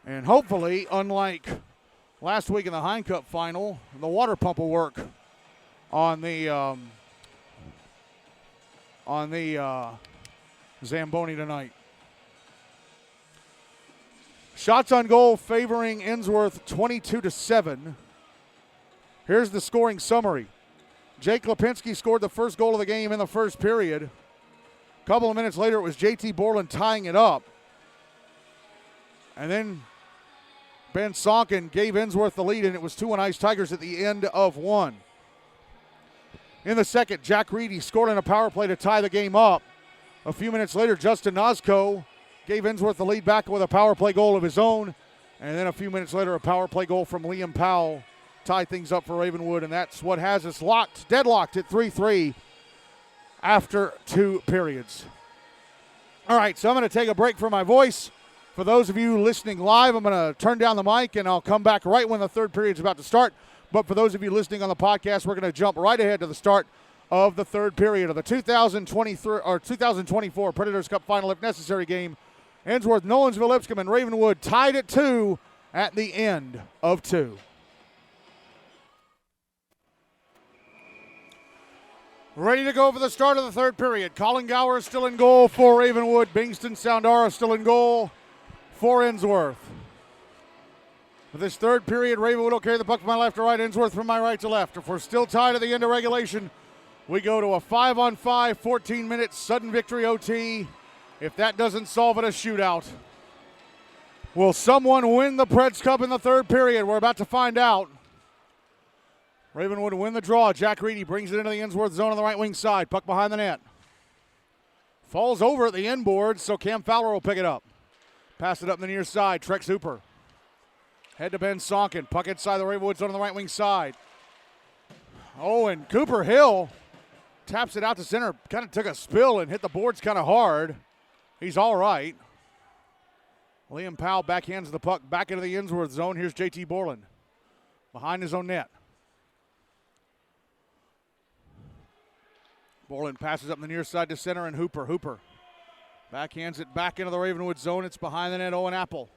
A: And hopefully, unlike last week in the Hein Cup final, the water pump will work on the Zamboni tonight. Shots on goal favoring Ensworth 22-7. Here's the scoring summary. Jake Lipinski scored the first goal of the game in the first period. A couple of minutes later, it was JT Borland tying it up. And then Ben Sonkin gave Ensworth the lead, and it was 2-1 Ice Tigers at the end of one. In the second, Jack Reedy scored on a power play to tie the game up. A few minutes later, Justin Nosco gave Ensworth the lead back with a power play goal of his own. And then a few minutes later, a power play goal from Liam Powell tied things up for Ravenwood. And that's what has us deadlocked at 3-3 after 2 periods. All right, so I'm going to take a break for my voice. For those of you listening live, I'm going to turn down the mic, and I'll come back right when the third period is about to start. But for those of you listening on the podcast, we're going to jump right ahead to the start of the third period of the 2023 or 2024 Predators Cup Final, if necessary, game. Ensworth-Nolensville-Lipscomb and Ravenwood tied at 2 at the end of 2. Ready to go for the start of the third period. Colin Gower is still in goal for Ravenwood. Bingston Soundara still in goal for Ensworth. For this third period, Ravenwood will carry the puck from my left to right, Ensworth from my right to left. If we're still tied at the end of regulation, we go to a 5-on-5, 14-minute sudden victory OT. If that doesn't solve it, a shootout. Will someone win the Preds Cup in the third period? We're about to find out. Ravenwood win the draw. Jack Reedy brings it into the Ensworth zone on the right wing side. Puck behind the net. Falls over at the end board, so Cam Fowler will pick it up. Pass it up the near side. Trex Hooper. Head to Ben Sonkin. Puck inside the Ravenwood zone on the right wing side. Oh, and Cooper Hill taps it out to center. Kind of took a spill and hit the boards kind of hard. He's all right. Liam Powell backhands the puck back into the Ensworth zone. Here's JT Borland behind his own net. Borland passes up the near side to center, and Hooper backhands it back into the Ravenwood zone. It's behind the net. Owen Apple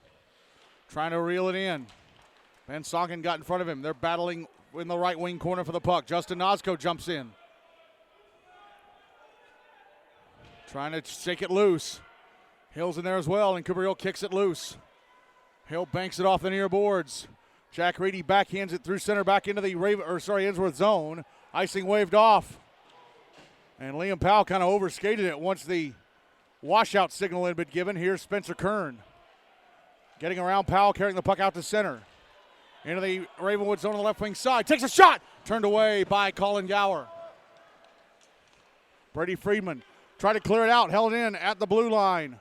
A: trying to reel it in. Ben Sonkin got in front of him. They're battling in the right wing corner for the puck. Justin Nosco jumps in. Trying to shake it loose. Hill's in there as well, and Cooper Hill kicks it loose. Hill banks it off the near boards. Jack Reedy backhands it through center back into the Ensworth zone. Icing waved off. And Liam Powell kind of overskated it once the washout signal had been given. Here's Spencer Kern. Getting around Powell, carrying the puck out to center. Into the Ravenwood zone on the left wing side. Takes a shot. Turned away by Colin Gower. Brady Friedman tried to clear it out. Held in at the blue line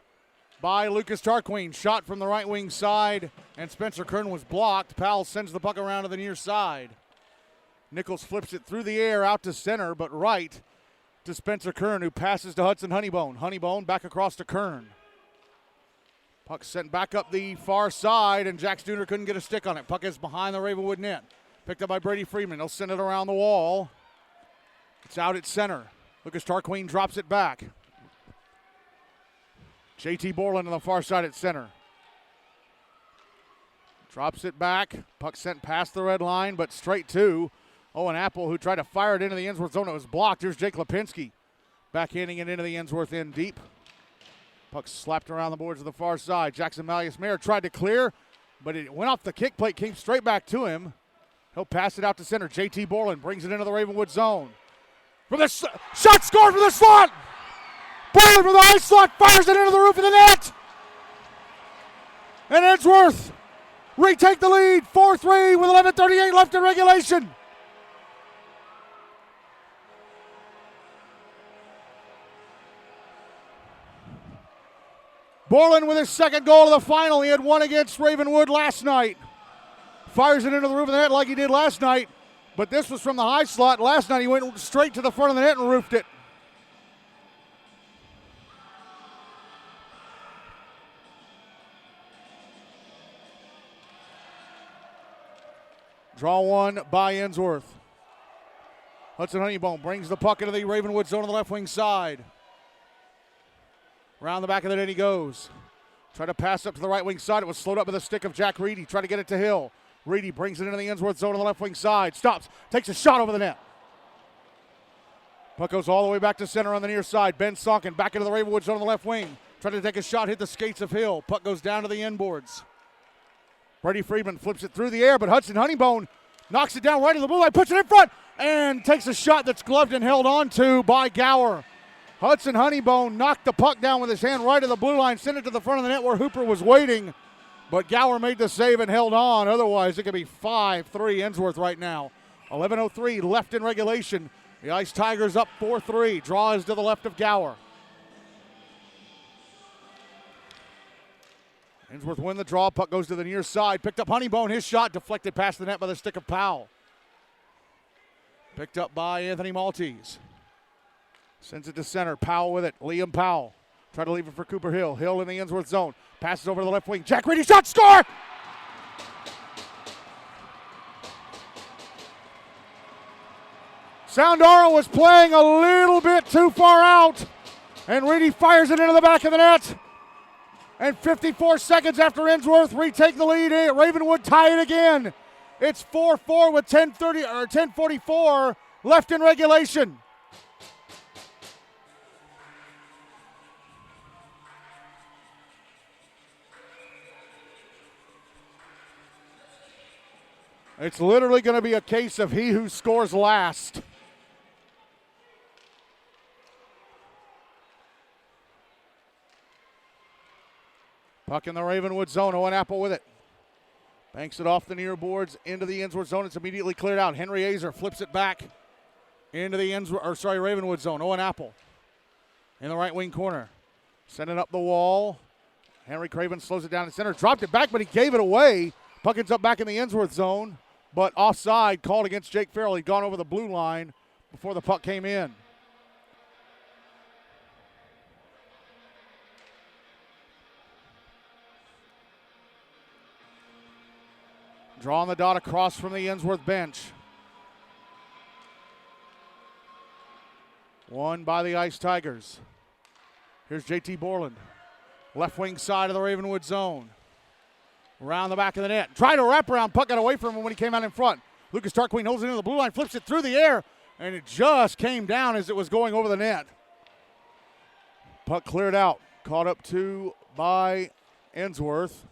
A: by Lucas Tarquin. Shot from the right wing side, and Spencer Kern was blocked. Powell sends the puck around to the near side. Nichols flips it through the air out to center, but right to Spencer Kern, who passes to Hudson Honeybone. Honeybone back across to Kern. Puck sent back up the far side, and Jack Stooner couldn't get a stick on it. Puck is behind the Ravenwood net. Picked up by Brady Freeman. He'll send it around the wall. It's out at center. Lucas Tarquin drops it back. JT Borland on the far side at center. Drops it back. Puck sent past the red line, but straight to Owen Apple, who tried to fire it into the Ensworth zone. It was blocked. Here's Jake Lipinski backhanding it into the Ensworth end deep. Puck slapped around the boards of the far side. Jackson Malleus-Mayer tried to clear, but it went off the kick plate, came straight back to him. He'll pass it out to center. JT Borland brings it into the Ravenwood zone. For the shot scored for the slot. Borland from the high slot fires it into the roof of the net. And Ensworth retake the lead, 4-3 with 11:38 left in regulation. Borland with his second goal of the final. He had one against Ravenwood last night. Fires it into the roof of the net like he did last night, but this was from the high slot. Last night he went straight to the front of the net and roofed it. Draw one by Ensworth. Hudson Honeybone brings the puck into the Ravenwood zone on the left wing side. Around the back of the net he goes. Tried to pass up to the right wing side. It was slowed up with a stick of Jack Reedy. Tried to get it to Hill. Reedy brings it into the Ensworth zone on the left wing side. Stops. Takes a shot over the net. Puck goes all the way back to center on the near side. Ben Sonkin back into the Ravenwood zone on the left wing. Tried to take a shot. Hit the skates of Hill. Puck goes down to the end boards. Brady Friedman flips it through the air, but Hudson Honeybone knocks it down right to the blue line. Puts it in front and takes a shot that's gloved and held on to by Gower. Hudson Honeybone knocked the puck down with his hand right at the blue line, sent it to the front of the net where Hooper was waiting, but Gower made the save and held on. Otherwise, it could be 5-3 Ensworth right now. 11:03 left in regulation. The Ice Tigers up 4-3. Draw is to the left of Gower. Ensworth win the draw. Puck goes to the near side. Picked up Honeybone. His shot deflected past the net by the stick of Powell. Picked up by Anthony Maltese. Sends it to center. Powell with it. Liam Powell. Try to leave it for Cooper Hill. Hill in the Ensworth zone. Passes over to the left wing. Jack Reedy shot. Score! Soundara was playing a little bit too far out. And Reedy fires it into the back of the net. And 54 seconds after Ensworth retake the lead, Ravenwood tie it again. It's 4-4 with 10:44 left in regulation. It's literally going to be a case of he who scores last. Puck in the Ravenwood zone. Owen Apple with it. Banks it off the near boards into the Ensworth zone. It's immediately cleared out. Henry Azer flips it back into the Ravenwood zone. Owen Apple in the right wing corner. Sending up the wall. Henry Craven slows it down to center. Dropped it back, but he gave it away. Puck ends up back in the Ensworth zone, but offside called against Jake Farrell. He'd gone over the blue line before the puck came in. Drawing the dot across from the Ensworth bench. Won by the Ice Tigers. Here's JT Borland. Left wing side of the Ravenwood zone. Around the back of the net. Tried to wrap around. Puck got away from him when he came out in front. Lucas Tarquin holds it into the blue line, flips it through the air, and it just came down as it was going over the net. Puck cleared out. Caught up to by Ensworth.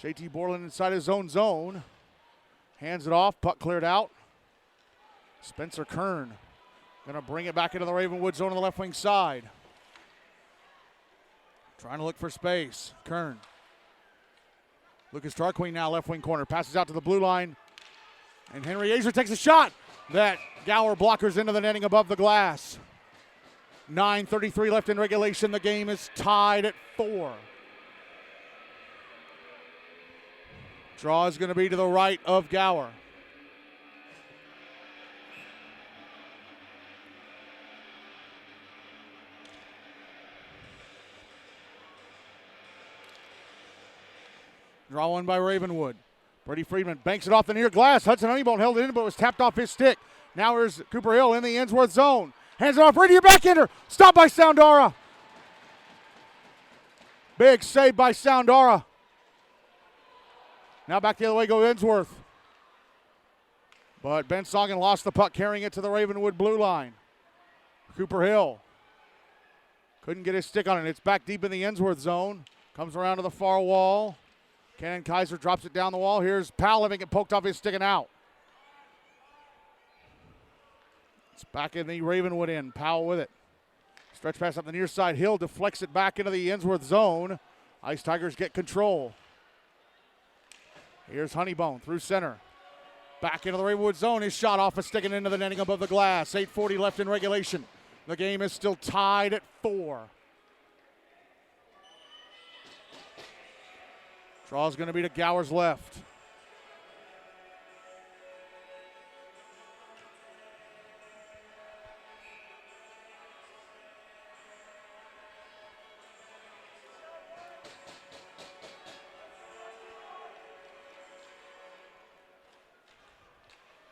A: JT Borland inside his own zone. Hands it off. Puck cleared out. Spencer Kern going to bring it back into the Ravenwood zone on the left wing side. Trying to look for space. Kern. Lucas Tarquin now left wing corner. Passes out to the blue line. And Henry Azer takes a shot. That Gower blockers into the netting above the glass. 9:33 left in regulation. The game is tied at 4. Draw is going to be to the right of Gower. Draw one by Ravenwood. Brady Friedman banks it off the near glass. Hudson Honeybone held it in, but was tapped off his stick. Now here's Cooper Hill in the Ensworth zone. Hands it off. Reedy, your backhander. Stopped by Soundara. Big save by Soundara. Now back the other way goes Ensworth. But Ben Sonkin lost the puck, carrying it to the Ravenwood blue line. Cooper Hill couldn't get his stick on it. It's back deep in the Ensworth zone. Comes around to the far wall. Cannon Kaiser drops it down the wall. Here's Powell having it poked off his stick and out. It's back in the Ravenwood end. Powell with it. Stretch pass up the near side. Hill deflects it back into the Ensworth zone. Ice Tigers get control. Here's Honeybone through center. Back into the Ravenwood zone. His shot off is sticking into the netting above the glass. 8:40 left in regulation. The game is still tied at 4. Draw's going to be to Gower's left.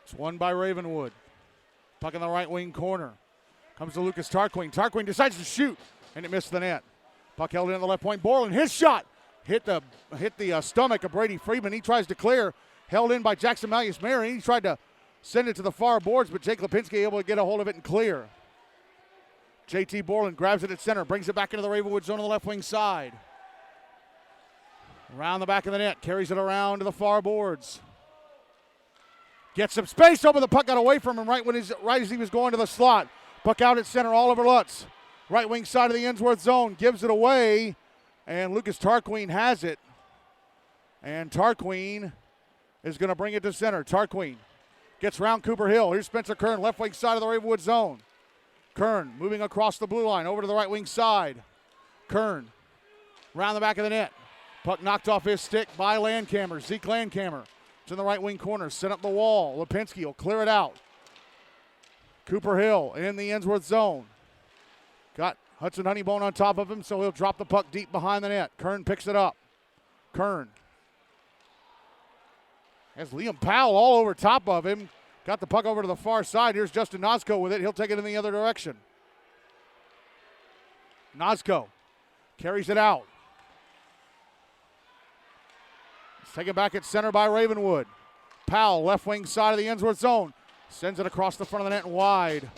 A: It's won by Ravenwood. Puck in the right wing corner. Comes to Lucas Tarquin. Tarquin decides to shoot, and it missed the net. Puck held in the left point. Borland, his shot hit the stomach of Brady Friedman. He tries to clear. Held in by Jackson Malleus-Mary. He tried to send it to the far boards, but Jake Lipinski able to get a hold of it and clear. JT Borland grabs it at center, brings it back into the Ravenwood zone on the left wing side. Around the back of the net, carries it around to the far boards. Gets some space over. The puck got away from him right as he was going to the slot. Puck out at center, Oliver Lutz. Right wing side of the Ensworth zone, gives it away, and Lucas Tarquin has it. And Tarquin is going to bring it to center. Tarquin gets around Cooper Hill. Here's Spencer Kern, left wing side of the Ravenwood zone. Kern moving across the blue line over to the right wing side. Kern around the back of the net. Puck knocked off his stick by Landcamer, Zeke Landcamer. It's in the right wing corner, sent up the wall. Lipinski will clear it out. Cooper Hill in the Ensworth zone. Got Hudson Honeybone on top of him, so he'll drop the puck deep behind the net. Kern picks it up. Kern has Liam Powell all over top of him. Got the puck over to the far side. Here's Justin Nozko with it. He'll take it in the other direction. Nozko carries it out. Taken back at center by Ravenwood. Powell, left wing side of the Ensworth zone. Sends it across the front of the net and wide.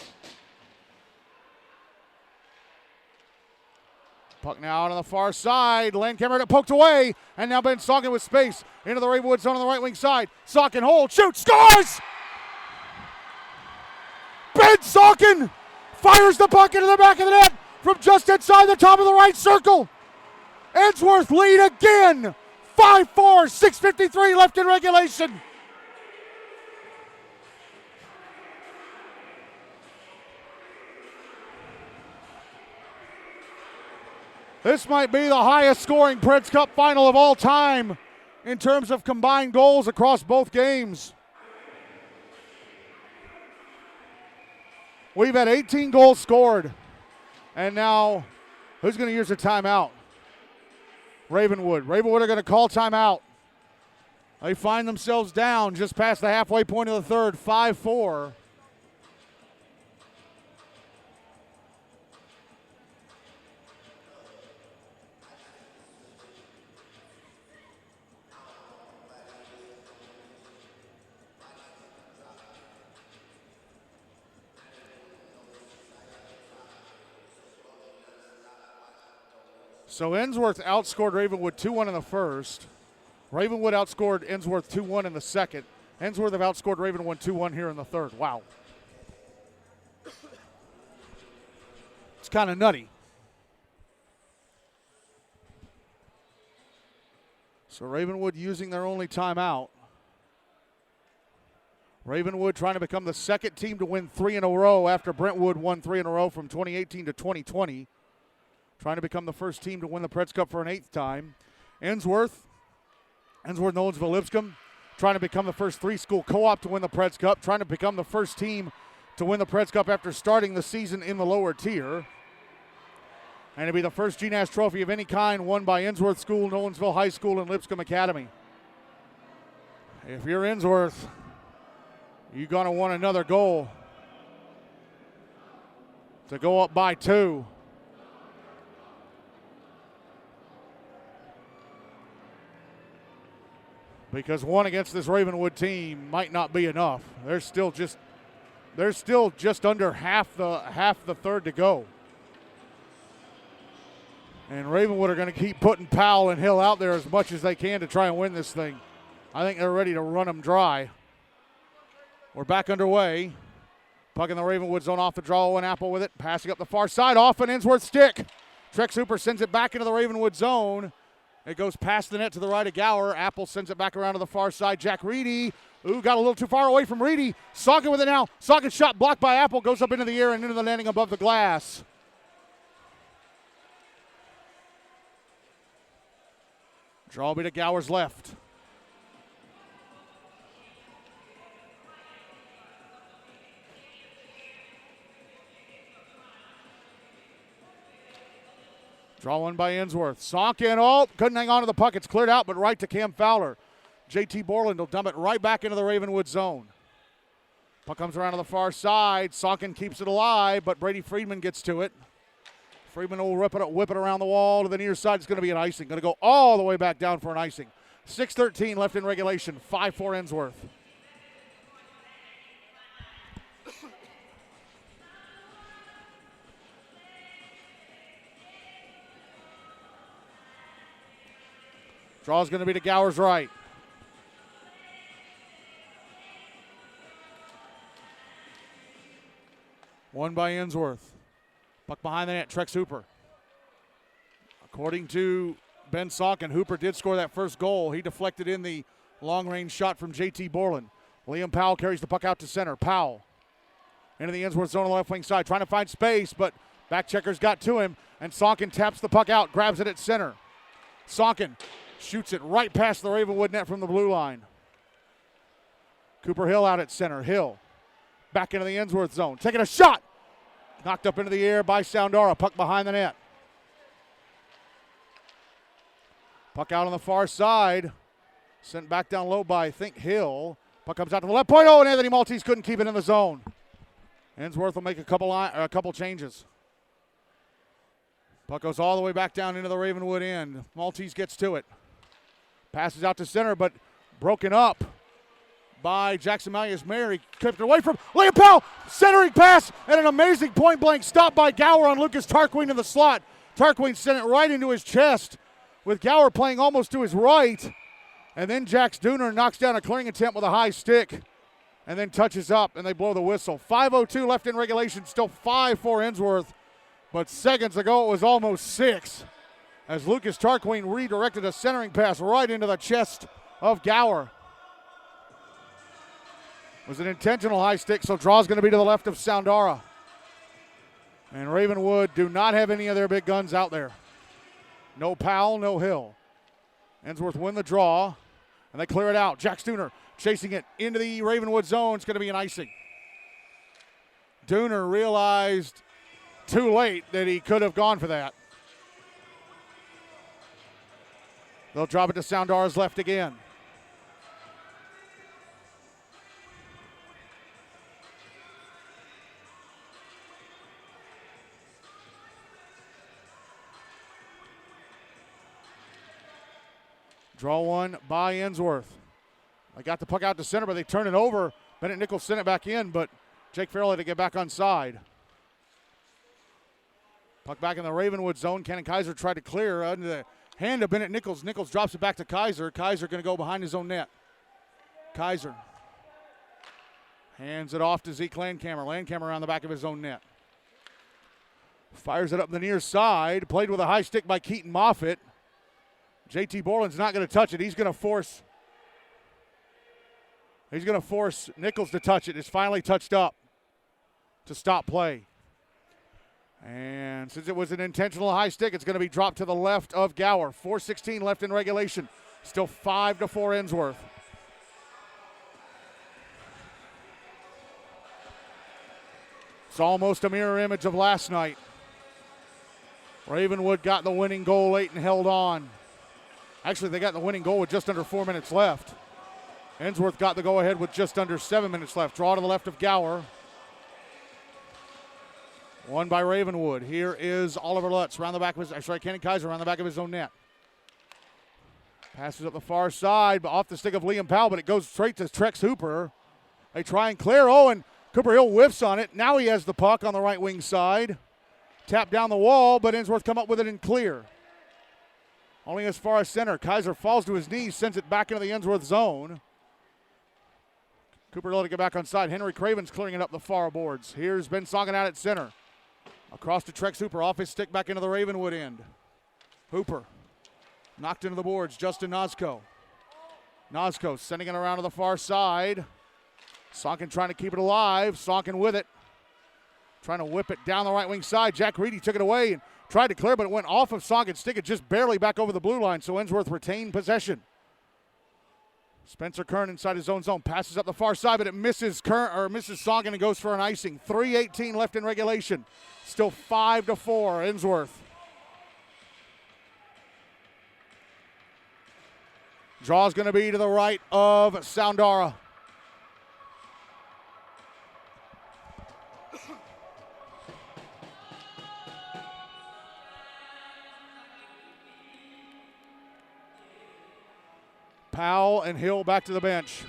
A: Puck now out on the far side. Landcamer poked away. And now Ben Sonkin with space. Into the Ravenwood zone on the right wing side. Sonkin hold, shoots, scores! Ben Sonkin fires the puck into the back of the net from just inside the top of the right circle. Ensworth lead again. 5-4, 6:53 left in regulation. This might be the highest scoring Preds Cup final of all time in terms of combined goals across both games. We've had 18 goals scored. And now, who's going to use a timeout? Ravenwood. Ravenwood are going to call timeout. They find themselves down just past the halfway point of the third, 5-4. So Ensworth outscored Ravenwood 2-1 in the first. Ravenwood outscored Ensworth 2-1 in the second. Ensworth have outscored Ravenwood 2-1 here in the third. Wow. It's kind of nutty. So Ravenwood using their only timeout. Ravenwood trying to become the second team to win 3 in a row after Brentwood won 3 in a row from 2018 to 2020. Trying to become the first team to win the Preds Cup for an 8th time. Ensworth-Nolensville-Lipscomb trying to become the first 3-school co-op to win the Preds Cup. Trying to become the first team to win the Preds Cup after starting the season in the lower tier. And it'll be the first GNASH trophy of any kind won by Ensworth School, Nolensville High School, and Lipscomb Academy. If you're Ensworth, you're going to want another goal to go up by 2. Because 1 against this Ravenwood team might not be enough. There's still just under half the third to go. And Ravenwood are going to keep putting Powell and Hill out there as much as they can to try and win this thing. I think they're ready to run them dry. We're back underway. Puck in the Ravenwood zone off the draw, and Apple with it. Passing up the far side, off an Ensworth stick. Trex Hooper sends it back into the Ravenwood zone. It goes past the net to the right of Gower. Apple sends it back around to the far side. Jack Reedy, got a little too far away from Reedy. Sonkin with it now. Sonkin shot blocked by Apple, goes up into the air and into the landing above the glass. Draw will be to Gower's left. Draw one by Ensworth. Sonkin, couldn't hang on to the puck. It's cleared out, but right to Cam Fowler. JT Borland will dump it right back into the Ravenwood zone. Puck comes around to the far side. Sonkin keeps it alive, but Brady Friedman gets to it. Friedman will whip it around the wall to the near side. It's going to be an icing. Going to go all the way back down for an icing. 6:13 left in regulation. 5-4 Ensworth. Draw is going to be to Gower's right. One by Ensworth. Puck behind the net, Trex Hooper. According to Ben Sonkin, Hooper did score that first goal. He deflected in the long-range shot from JT Borland. Liam Powell carries the puck out to center. Powell into the Ensworth zone on the left wing side, trying to find space, but back checkers got to him, and Sonkin taps the puck out, grabs it at center. Sonkin shoots it right past the Ravenwood net from the blue line. Cooper Hill out at center. Hill back into the Ensworth zone, taking a shot. Knocked up into the air by Soundara. Puck behind the net. Puck out on the far side. Sent back down low by, I think, Hill. Puck comes out to the left point. And Anthony Maltese couldn't keep it in the zone. Ensworth will make a couple changes. Puck goes all the way back down into the Ravenwood end. Maltese gets to it. Passes out to center, but broken up by Jackson Malleus-Mayer. He kept it away from Liam Powell. Centering pass and an amazing point-blank stop by Gower on Lucas Tarquin in the slot. Tarquin sent it right into his chest with Gower playing almost to his right. And then Jax Dooner knocks down a clearing attempt with a high stick and then touches up, and they blow the whistle. 5:02 left in regulation, still 5-4 Ensworth. But seconds ago, it was almost 6 as Lucas Tarquin redirected a centering pass right into the chest of Gower. It was an intentional high stick, so draw's going to be to the left of Soundara. And Ravenwood do not have any of their big guns out there. No Powell, no Hill. Ensworth win the draw, and they clear it out. Jack Dooner chasing it into the Ravenwood zone. It's going to be an icing. Dooner realized too late that he could have gone for that. They'll drop it to Soundara's left again. Draw one by Ensworth. They got the puck out to center, but they turn it over. Bennett Nichols sent it back in, but Jake Farrell had to get back on side. Puck back in the Ravenwood zone. Cannon Kaiser tried to clear under the hand of Bennett Nichols. Nichols drops it back to Kaiser. Kaiser going to go behind his own net. Kaiser hands it off to Zeke Landcamer. Landcamer around the back of his own net. Fires it up the near side. Played with a high stick by Keaton Moffitt. JT Borland's not going to touch it. He's going to force Nichols to touch it. It's finally touched up to stop play. And since it was an intentional high stick, it's going to be dropped to the left of Gower. 4:16 left in regulation. Still 5-4 Ensworth. It's almost a mirror image of last night. Ravenwood got the winning goal late and held on. Actually, they got the winning goal with just under 4 minutes left. Ensworth got the go-ahead with just under 7 minutes left. Draw to the left of Gower. Won by Ravenwood. Here is Oliver Lutz around the back of his, Cannon Kaiser around the back of his own net. Passes up the far side, but off the stick of Liam Powell, but it goes straight to Trex Hooper. They try and clear. And Cooper Hill whiffs on it. Now he has the puck on the right wing side. Tap down the wall, but Ensworth come up with it and clear. Only as far as center. Kaiser falls to his knees, sends it back into the Ensworth zone. Cooper let it get back on side. Henry Craven's clearing it up the far boards. Here's Ben Sonkin out at center. Across to Trex Hooper, off his stick back into the Ravenwood end. Hooper knocked into the boards. Justin Nozko. Nozko sending it around to the far side. Sonkin trying to keep it alive. Sonkin with it. Trying to whip it down the right wing side. Jack Reedy took it away and tried to clear, but it went off of Sonkin's stick. It just barely back over the blue line, so Ensworth retained possession. Spencer Kern inside his own zone. Passes up the far side, but it misses Sonkin and goes for an icing. 3:18 left in regulation. Still 5-4, Ensworth. Draw's going to be to the right of Soundara. Powell and Hill back to the bench.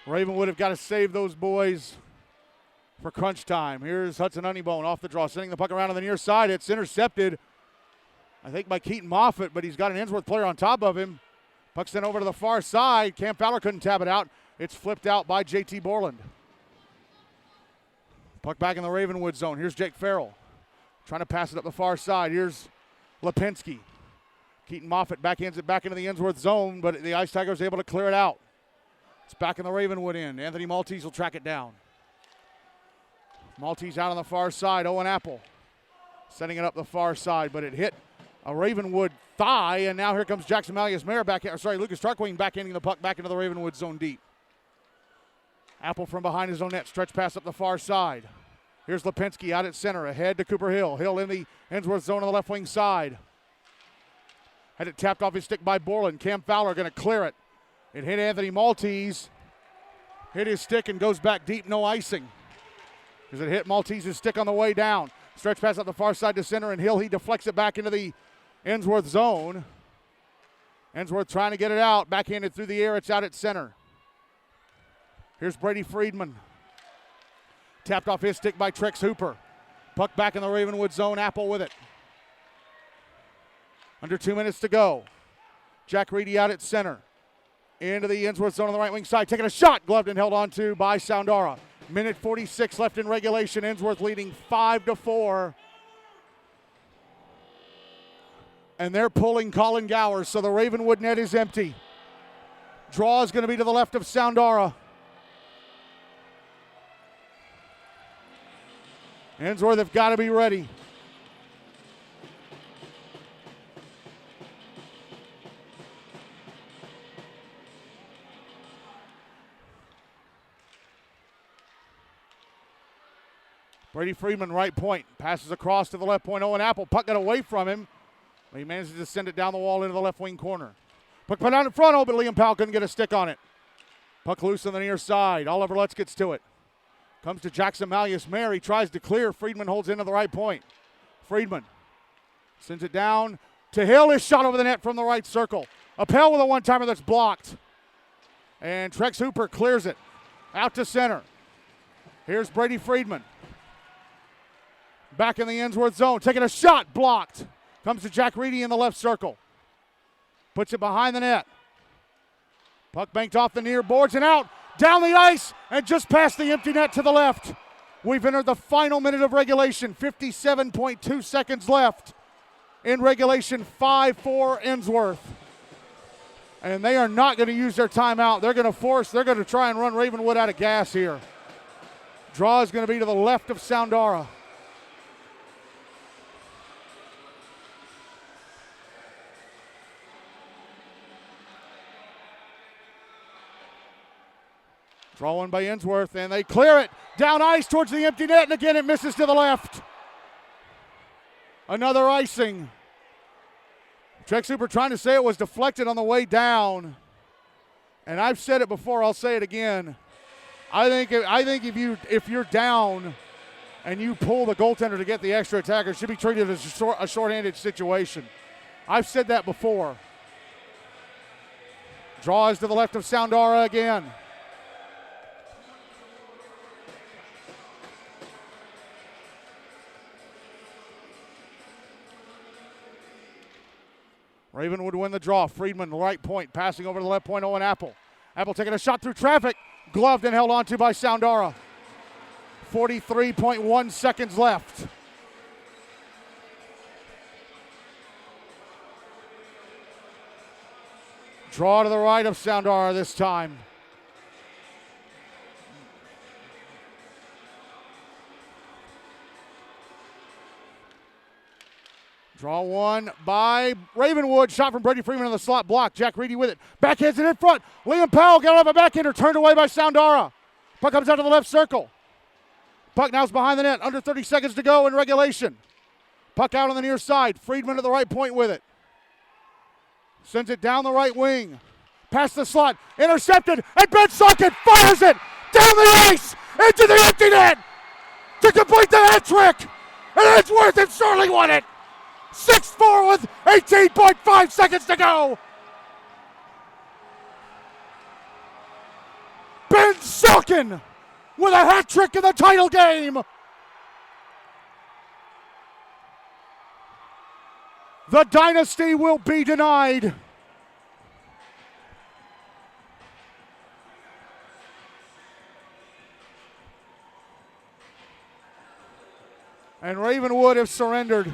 A: Ravenwood have got to save those boys for crunch time. Here's Hudson Honeybone off the draw, sending the puck around on the near side. It's intercepted, I think, by Keaton Moffitt, but he's got an Ensworth player on top of him. Puck sent over to the far side. Cam Fowler couldn't tap it out. It's flipped out by JT Borland. Puck back in the Ravenwood zone. Here's Jake Farrell trying to pass it up the far side. Here's Lipinski. Keaton Moffitt backhands it back into the Ensworth zone, but the Ice Tigers able to clear it out. It's back in the Ravenwood end. Anthony Maltese will track it down. Maltese out on the far side. Owen Apple sending it up the far side, but it hit a Ravenwood thigh, and now here comes Jackson Malleus-Mayer Lucas Tarquin backhanding the puck back into the Ravenwood zone deep. Apple from behind his own net. Stretch pass up the far side. Here's Lipinski out at center. Ahead to Cooper Hill. Hill in the Ensworth zone on the left wing side. Had it tapped off his stick by Borland. Cam Fowler going to clear it. It hit Anthony Maltese. Hit his stick and goes back deep. No icing. Because it hit Maltese's stick on the way down. Stretch pass up the far side to center, and Hill, he deflects it back into the Ensworth zone. Ensworth trying to get it out. Backhanded through the air. It's out at center. Here's Brady Friedman. Tapped off his stick by Trex Hooper. Puck back in the Ravenwood zone. Apple with it. Under 2 minutes to go. Jack Reedy out at center. Into the Ensworth zone on the right wing side. Taking a shot. Gloved and held on to by Soundara. Minute 46 left in regulation. Ensworth leading 5-4. And they're pulling Colin Gowers, so the Ravenwood net is empty. Draw is going to be to the left of Soundara. Ensworth have got to be ready. Brady Friedman, right point. Passes across to the left point. Owen Apple. Puck got away from him. He manages to send it down the wall into the left wing corner. Puck put out in front. But Liam Powell couldn't get a stick on it. Puck loose on the near side. Oliver Lutz gets to it. Comes to Jackson Malleus-Mayer. He tries to clear. Friedman holds into the right point. Friedman sends it down to Hill. His shot over the net from the right circle. Appel with a one-timer that's blocked. And Trex Hooper clears it. Out to center. Here's Brady Friedman. Back in the Ensworth zone. Taking a shot. Blocked. Comes to Jack Reedy in the left circle. Puts it behind the net. Puck banked off the near boards and out. Down the ice and just past the empty net to the left. We've entered the final minute of regulation. 57.2 seconds left in regulation. 5-4 Ensworth. And they are not going to use their timeout. They're going to try and run Ravenwood out of gas here. Draw is going to be to the left of Soundara. Draw one by Ensworth, and they clear it down ice towards the empty net, and again it misses to the left. Another icing. Trex Hooper trying to say it was deflected on the way down. And I've said it before, I'll say it again. I think if you're down and you pull the goaltender to get the extra attacker, it should be treated as a shorthanded situation. I've said that before. Draws to the left of Soundara again. Ravenwood win the draw. Friedman, right point, passing over to the left point. Owen Apple Apple taking a shot through traffic. Gloved and held onto by Soundara. 43.1 seconds left. Draw to the right of Soundara this time. Draw one by Ravenwood. Shot from Brady Freeman on the slot block. Jack Reedy with it. Backhands it in front. Liam Powell got off a backhander. Turned away by Soundara. Puck comes out to the left circle. Puck now's behind the net. Under 30 seconds to go in regulation. Puck out on the near side. Friedman at the right point with it. Sends it down the right wing. Past the slot. Intercepted. And Ben Sonkin fires it down the ice into the empty net to complete the hat trick. And Ensworth and Sterling won it. 6-4 with 18.5 seconds to go. Ben Sonkin with a hat trick in the title game. The dynasty will be denied. And Ravenwood have surrendered.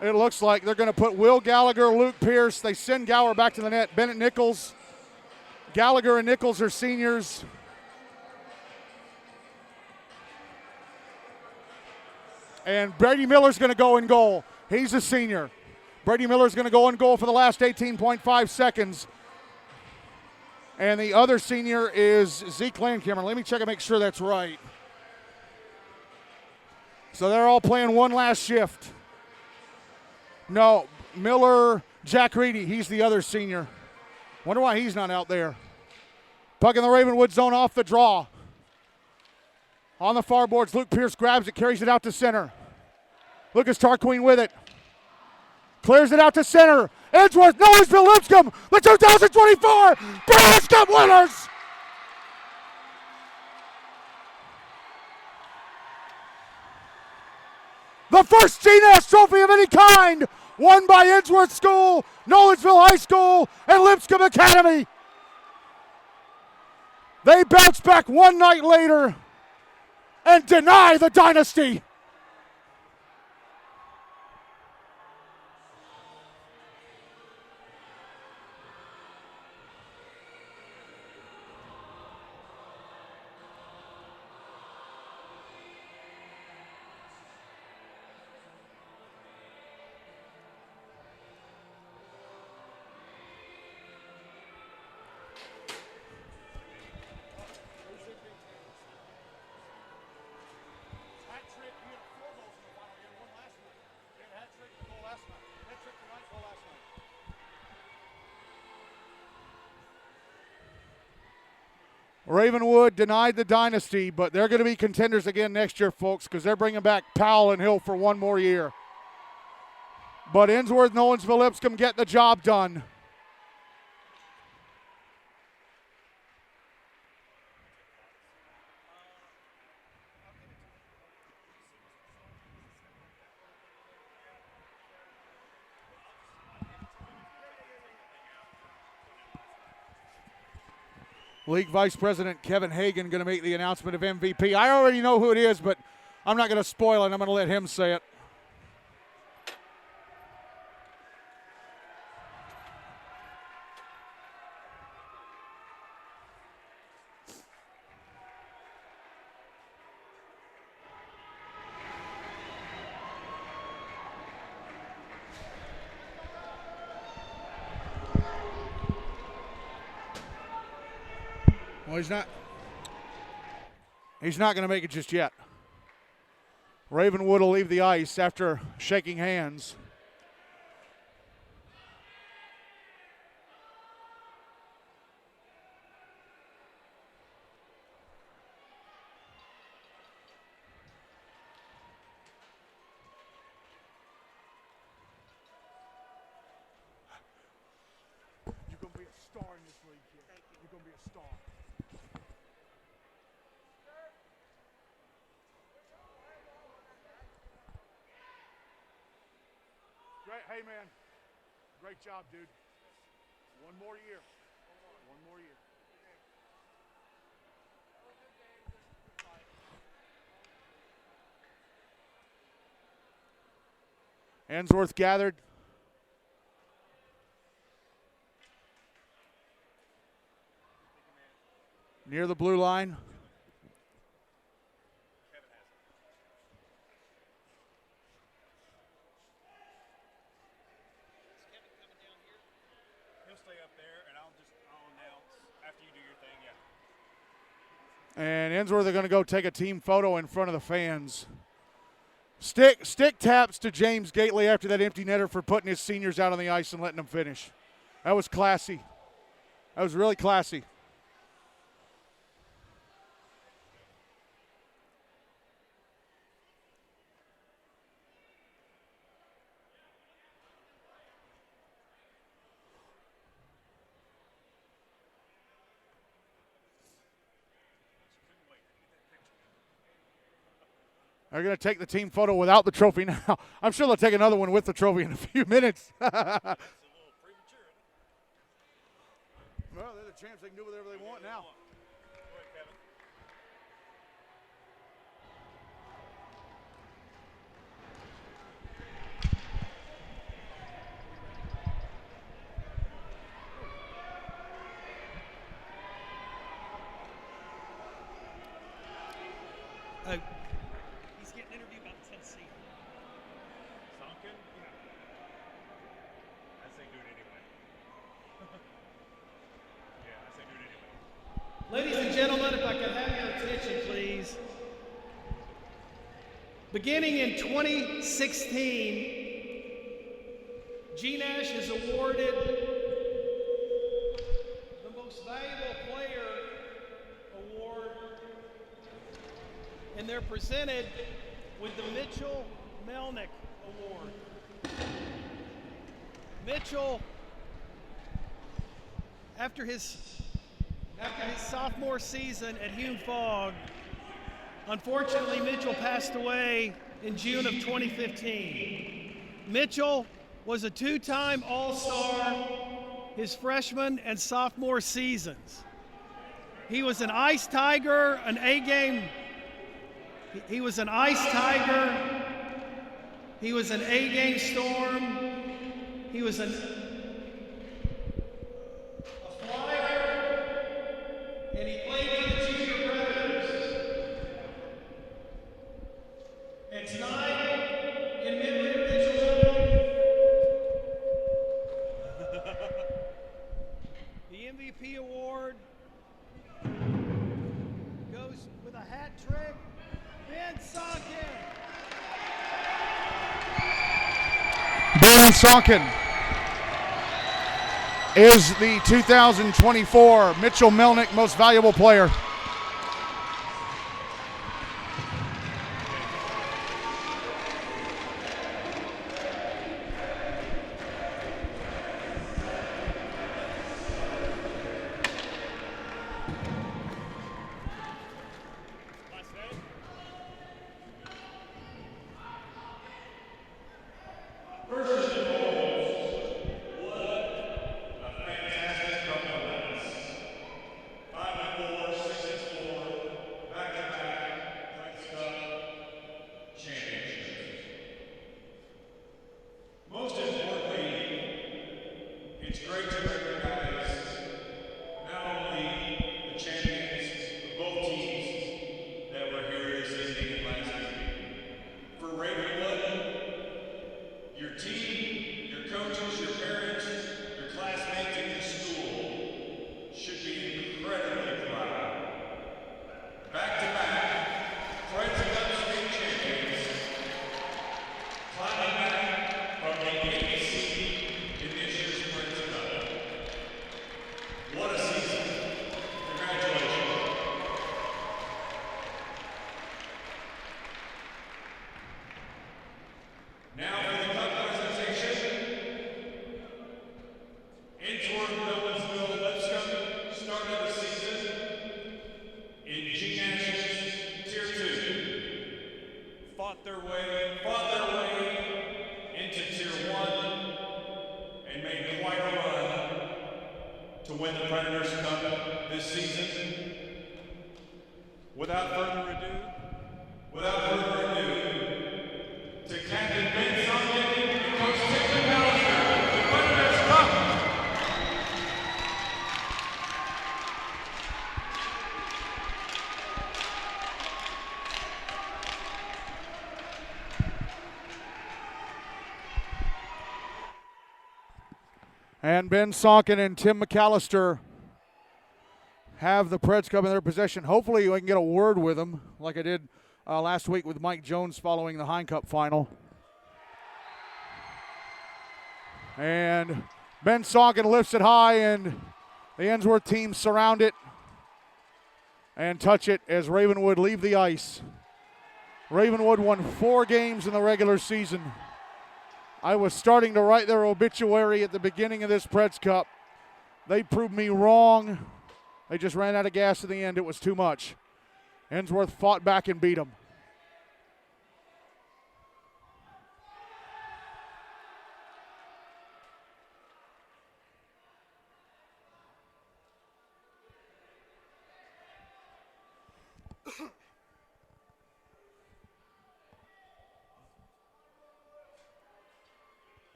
A: It looks like they're going to put Will Gallagher, Luke Pierce. They send Gower back to the net. Bennett Nichols. Gallagher and Nichols are seniors. And Brady Miller's going to go in goal. He's a senior. Brady Miller's going to go in goal for the last 18.5 seconds. And the other senior is Zeke Landcameron. Let me check and make sure that's right. So they're all playing one last shift. No, Miller, Jack Reedy, he's the other senior. Wonder why he's not out there. Puck in the Ravenwood zone off the draw. On the far boards, Luke Pierce grabs it, carries it out to center. Lucas Tarquin with it. Clears it out to center. Ensworth-Nolensville-Lipscomb, the 2024 British Cup winners! The first GNASH trophy of any kind, won by Ensworth School, Nolensville High School, and Lipscomb Academy. They bounce back one night later and deny the dynasty. Ravenwood denied the dynasty, but they're going to be contenders again next year, folks, because they're bringing back Powell and Hill for one more year. But Ensworth-Nolensville-Lipscomb get the job done. League Vice President Kevin Hagan going to make the announcement of MVP. I already know who it is, but I'm not going to spoil it. I'm going to let him say it. Well, he's not going to make it just yet. Ravenwood will leave the ice after shaking hands. You're going to be a star in this league, kid. You're going to be a star. Hey, man, great job, dude. One more year. One more year. Ensworth gathered. Near the blue line. And Ensworth are going to go take a team photo in front of the fans. Stick taps to James Gately after that empty netter for putting his seniors out on the ice and letting them finish. That was classy. That was really classy. They're going to take the team photo without the trophy now. I'm sure they'll take another one with the trophy in a few minutes. Well, they're the champs. They can do whatever they want now.
B: He's getting interviewed about Tennessee.
C: Sonkin? Yeah. I say do it anyway. Yeah, I say do it anyway.
B: Ladies and gentlemen, if I could have your attention, please. Beginning in 2016, GNASH is awarded the Most Valuable Player Award, and they're presented with the Mitchell Melnick Award. Mitchell, after his sophomore season at Hume Fogg, unfortunately Mitchell passed away in June of 2015. Mitchell was a two-time All-Star his freshman and sophomore seasons. He was an Ice Tiger, an A-game. He was an Ice Tiger. He was an A-game Storm. He was a Flyer, and he played for the Junior Predators. And tonight, in memory of Mitchell, the MVP award goes with a hat trick, Ben Sonkin.
A: Ben Sonkin is the 2024 Mitchell Melnick Most Valuable Player.
C: Ensworth-Nolensville-Lipscomb started the season in GNASH Tier 2. Fought their way into Tier 1 and made quite a run to win the Predators Cup this season. Without further ado, to Captain Ben Sonkin.
A: And Ben Sonkin and Tim McAllister have the Preds Cup in their possession. Hopefully I can get a word with them like I did last week with Mike Jones following the Hein Cup final. And Ben Sonkin lifts it high, and the Ensworth team surround it and touch it as Ravenwood leave the ice. Ravenwood won 4 games in the regular season. I was starting to write their obituary at the beginning of this Preds Cup. They proved me wrong. They just ran out of gas in the end. It was too much. Ensworth fought back and beat them.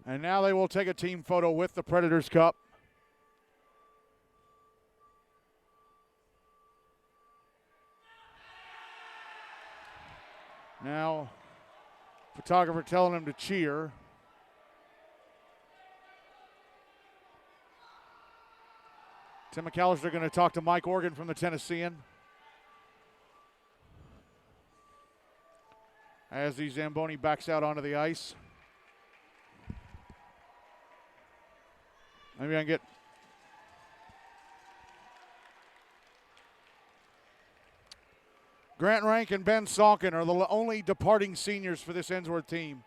A: And now they will take a team photo with the Predators Cup. Now, photographer telling them to cheer. Tim McAllister going to talk to Mike Organ from the Tennessean. As the Zamboni backs out onto the ice. Maybe I can get Grant Rank and Ben Sonkin are the only departing seniors for this Ensworth team.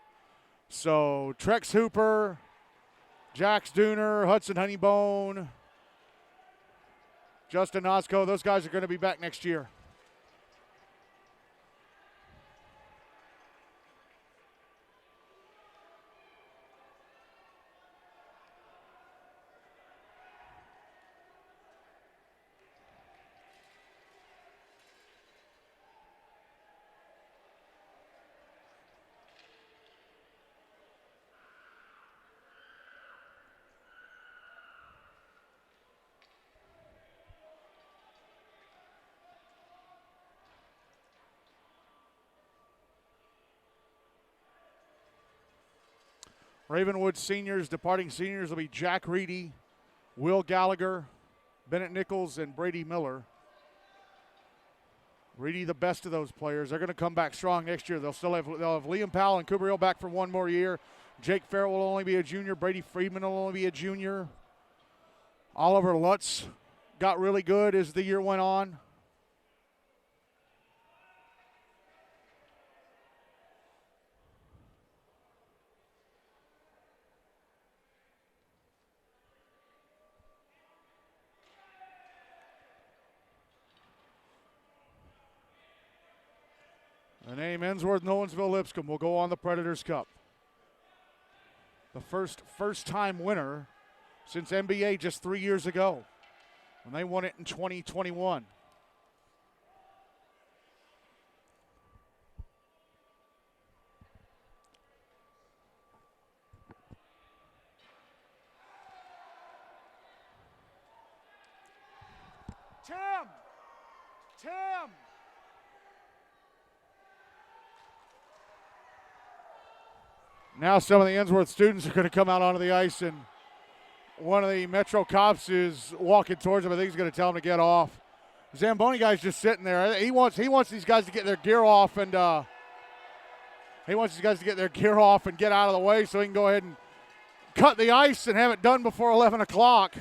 A: So Trex Hooper, Jax Dooner, Hudson Honeybone, Justin Osco, those guys are going to be back next year. Ravenwood seniors, departing seniors will be Jack Reedy, Will Gallagher, Bennett Nichols, and Brady Miller. Reedy, the best of those players. They're going to come back strong next year. They'll have Liam Powell and Cooper Hill back for one more year. Jake Farrell will only be a junior. Brady Friedman will only be a junior. Oliver Lutz got really good as the year went on. The name Ensworth-Nolensville-Lipscomb will go on the Predators Cup. The first-time winner since NBA just 3 years ago when they won it in 2021. Tim! Now some of the Ensworth students are going to come out onto the ice, and one of the Metro cops is walking towards him. I think he's going to tell him to get off. Zamboni guy's just sitting there. He wants these guys to get their gear off, and get out of the way so he can go ahead and cut the ice and have it done before 11 o'clock.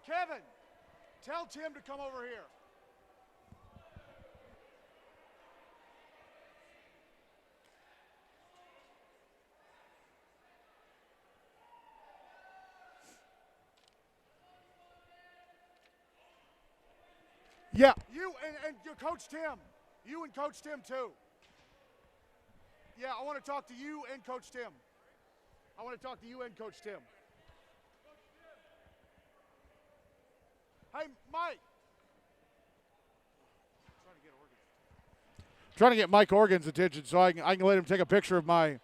A: Kevin, tell Tim to come over here. Yeah, you and your Coach Tim. You and Coach Tim, too. Yeah, I want to talk to you and Coach Tim. Hey, Mike. Trying to get Mike Organ's attention so I can let him take a picture of my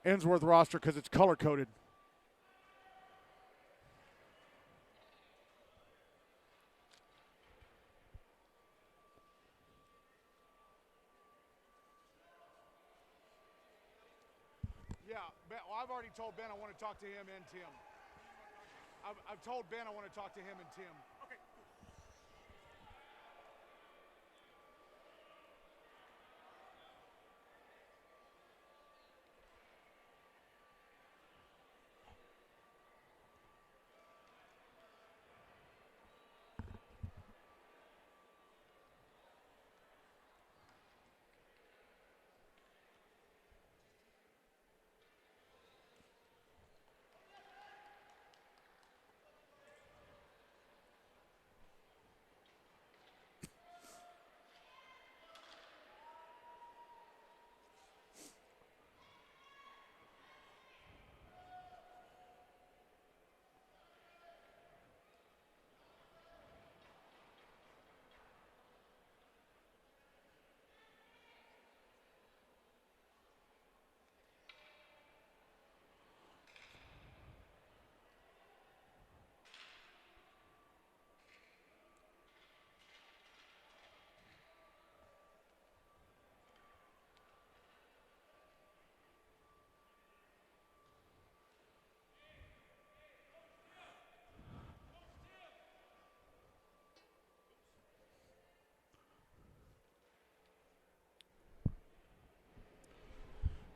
A: Ensworth roster because it's color-coded. I've already told Ben I want to talk to him and Tim. I've told Ben I want to talk to him and Tim.
D: Okay.